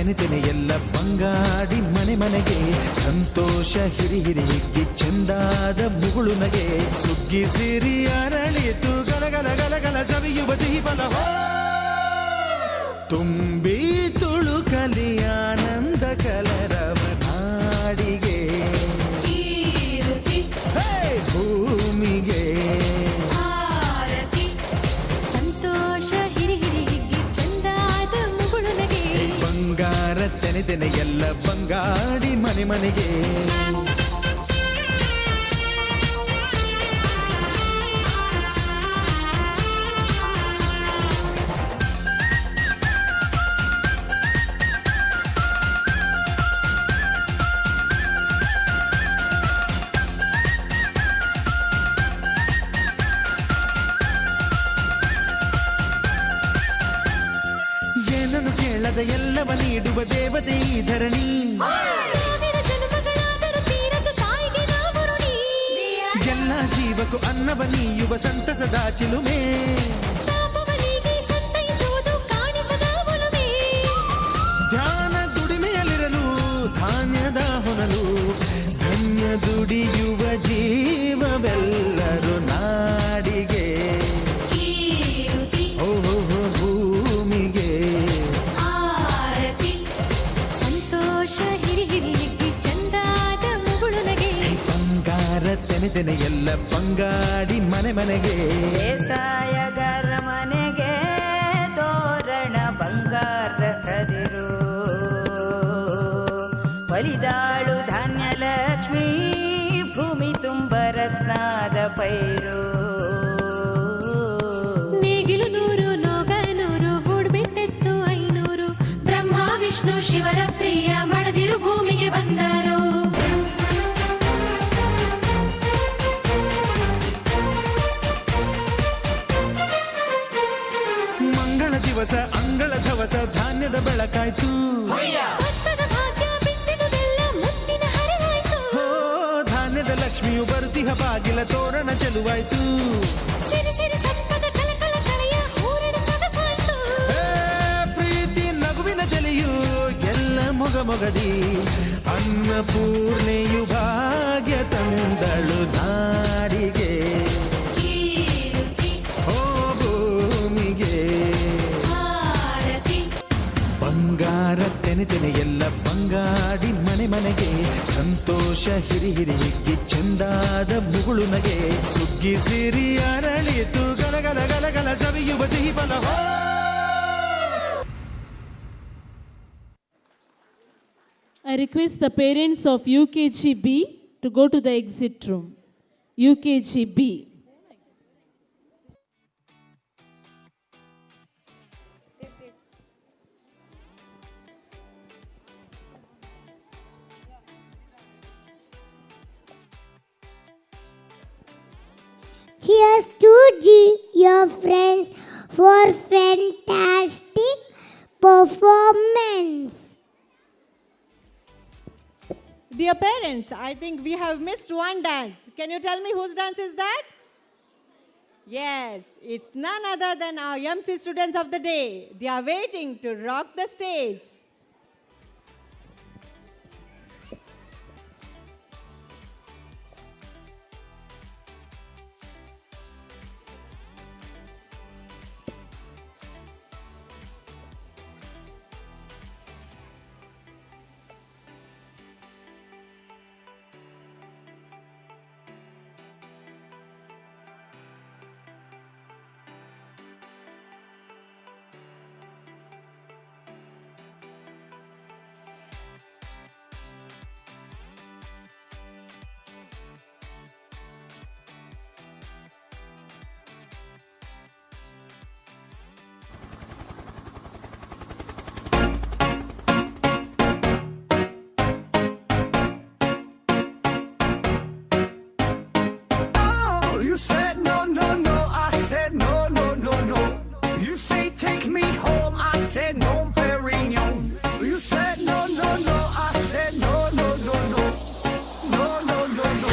ತೆನೆ ತೆನೆ ಎಲ್ಲ ಬಂಗಾಡಿ ಮನೆ ಮನೆಗೆ ಸಂತೋಷ ಹಿರಿ ಹಿರಿ ಹಿಗ್ಗಿ ಚೆಂದಾದ ಮುಗುಳು ನಗೆ ಸುಗ್ಗಿ ಸಿರಿ ಅರಳಿತು ಗಲಗಲ ಗಲಗಲ ಸವಿಯುವ ಸಿಹಿ ಫಲವ ತುಂಬಿ ತುಳುಕಲಿ ಆನಂದ ಕಲರವ ನಾಡಿಗೆ ಭೂಮಿಗೆ ಸಂತೋಷ ಹಿರಿ ಹಿರಿ ಹಿಗ್ಗಿ ಚಂದಾದ ಮುಗುಳು ನಗೆ ಬಂಗಾರ ತೆನೆ ತೆನೆ ಎಲ್ಲ ಬಂಗಾಡಿ ಮನೆ ಮನೆಗೆ ಏನನ್ನು ಕೇಳದ ಎಲ್ಲವ ನೀಡುವ ದೇವತೆ ಈ ಧರಣಿ ಸಾವಿರ ಜನ್ಮಗಳಾದರೂ ತೀರದ ತಾಯಿಗೆ ನಾವು ಋಣಿ ಎಲ್ಲ ಜೀವಕ್ಕೂ ಅನ್ನವ ನೀಯುವ ಸಂತಸದ ಚಿಲುಮೆ ಪಾಪವನಿಗೆ ಸಂತೈಸುವುದು ಕಾಣಿಸದ ಒಲುಮೆ ಧ್ಯಾನ ದುಡಿಮೆಯಲ್ಲಿರಲು ಧಾನ್ಯದ ಹೊನಲು ಧನ್ಯ ದುಡಿಯುವ ಜೀವವೆಲ್ಲರೂ ನಾಡಿಗೆ ಓಹೋ ಭೂಮಿಗೆ ಆರತಿ ಸಂತೋಷ ಹಿರಿ ಹಿರಿ ಹಿಗ್ಗಿ ಚಂದಾದ ಮುಗುಳು ನಗೆ ಬಂಗಾರ ತೆನೆ ತೆನೆ ಎಲ್ಲ ಬಂಗಾಡಿ ಮನೆ ಮನೆಗೆ ಬೇಸಾಯಗಾರ ಮನೆಗೆ ತೋರಣ ಬಂಗಾರದ ಕದಿರು ಬಲಿದಾಳು ಧಾನ್ಯ ಲಕ್ಷ್ಮೀ ಭೂಮಿ ತುಂಬ ರತ್ನಾದ ಪೈರು ನೇಗಿಲು ನೂರು ನೋಗ ನೂರು ಹೂಡ್ಬಿಟ್ಟೆತ್ತು 500 ಬ್ರಹ್ಮ ವಿಷ್ಣು ಶಿವರ ಪ್ರಿಯ ಮಡದಿರು ಭೂಮಿಗೆ ಬಂದರು ಮಂಗಳ ದಿವಸ ಅಂಗಳ ಧವಸ ಧಾನ್ಯದ ಬೆಳಕಾಯ್ತು ಭತ್ತದ ಭಾಗ್ಯ ಬಿತ್ತಿದುದೆಲ್ಲ ಮುತ್ತಿನ ಹರಿವಾಯ್ತು ಹೋ ಧಾನ್ಯದ ಲಕ್ಷ್ಮಿಯು ಬರುತಿಹ ಬಾಗಿಲ ತೋರಣ ಚೆಲುವಾಯ್ತು ಸಿರಿ ಸಿರಿ ಸಂಪದ ಕಲಕಲ ಕಳೆಯ ಹೂರಣ ಸೊಗಸಾಯ್ತು ಪ್ರೀತಿ ನಗುವಿನ ತೆಲೆಯು ಎಲ್ಲ ಮೊಗ ಮೊಗದಿ ಅನ್ನಪೂರ್ಣೆಯು ಭಾಗ್ಯ ತಂದಳು ನಾಡಿಗೆ ಓ ಭೂಮಿಗೆ ಆರತಿ ಬಂಗಾರ ತೆನೆ ತೆನೆ ಎಲ್ಲ ಬಂಗಾಡಿ ಮನೆ ಮನೆಗೆ ಸಂತೋಷ ಹಿರಿ ಹಿರಿ ಹಿಗ್ಗಿ ಚೆಂದಾದ ಮುಗುಳು ನಗೆ ಸುಗ್ಗಿ ಸಿರಿ ಅರಳಿತು ಗಲಗಲ ಗಲಗಲ ಸವಿಯುವ ಸಿಹಿ ಫಲವ I request the parents of UKG B to go to the exit room. UKG B. Cheers to your friends for fantastic performance. Dear parents, I think we have missed one dance. Can you tell me whose dance is that? Yes, it's none other than our MC students of the day. They are waiting to rock the stage. You said no, no, no. I said no, no, no, no. You say take me home. I said no, Perignon. You said no, no, no. I said no, no, no, no. No, no, no, no.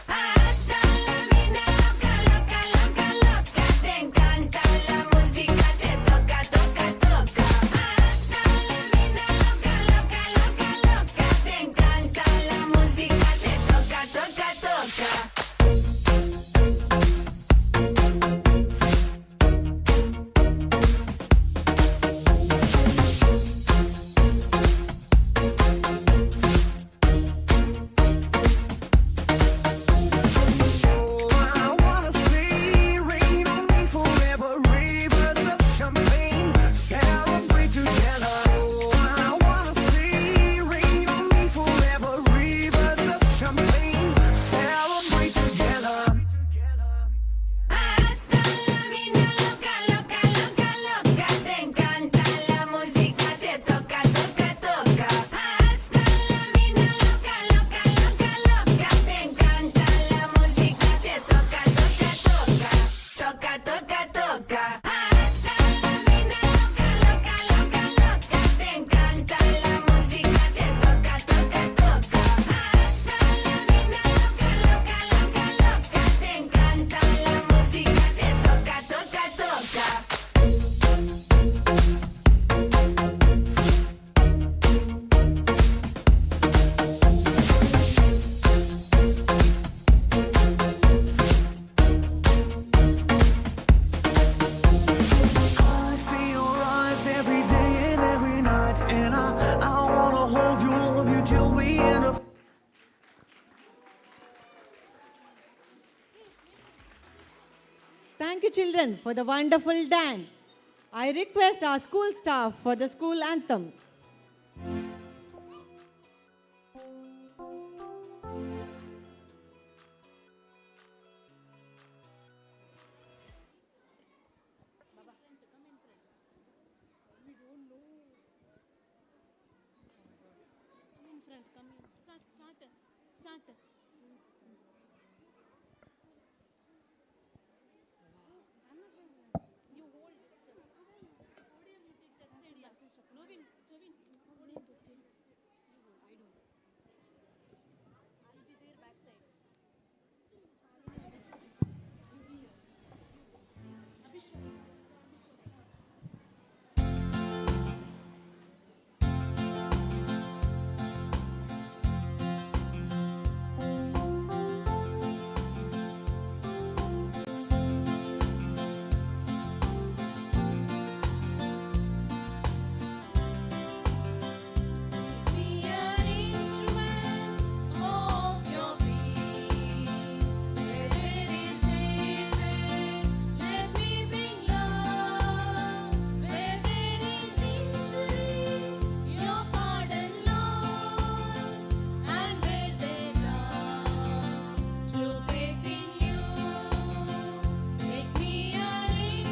Hasta la vida loca, loca, loca, loca. Te encanta la música, te toca, toca, toca. Hasta la Thank you, children, for the wonderful dance. I request our school staff for the school anthem. Start. You hold it. Podium, you take that side. Yeah, sister. Jovin. Podium to see. I don't. I'll be there backside.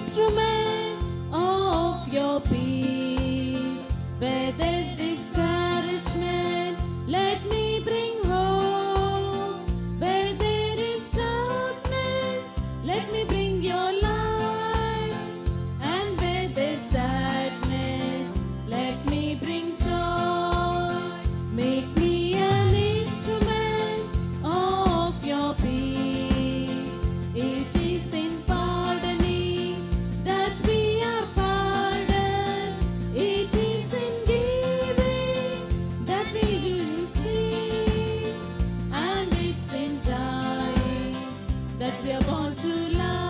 Instrument of your peace, where there's discouragement, let me bring hope. Where there is darkness, let me bring your light. And where there's sadness, let me bring joy. Make me an instrument of your peace. It is in pardoning that we are pardoned. It is in giving that we will receive. And it's in dying that we are born to love.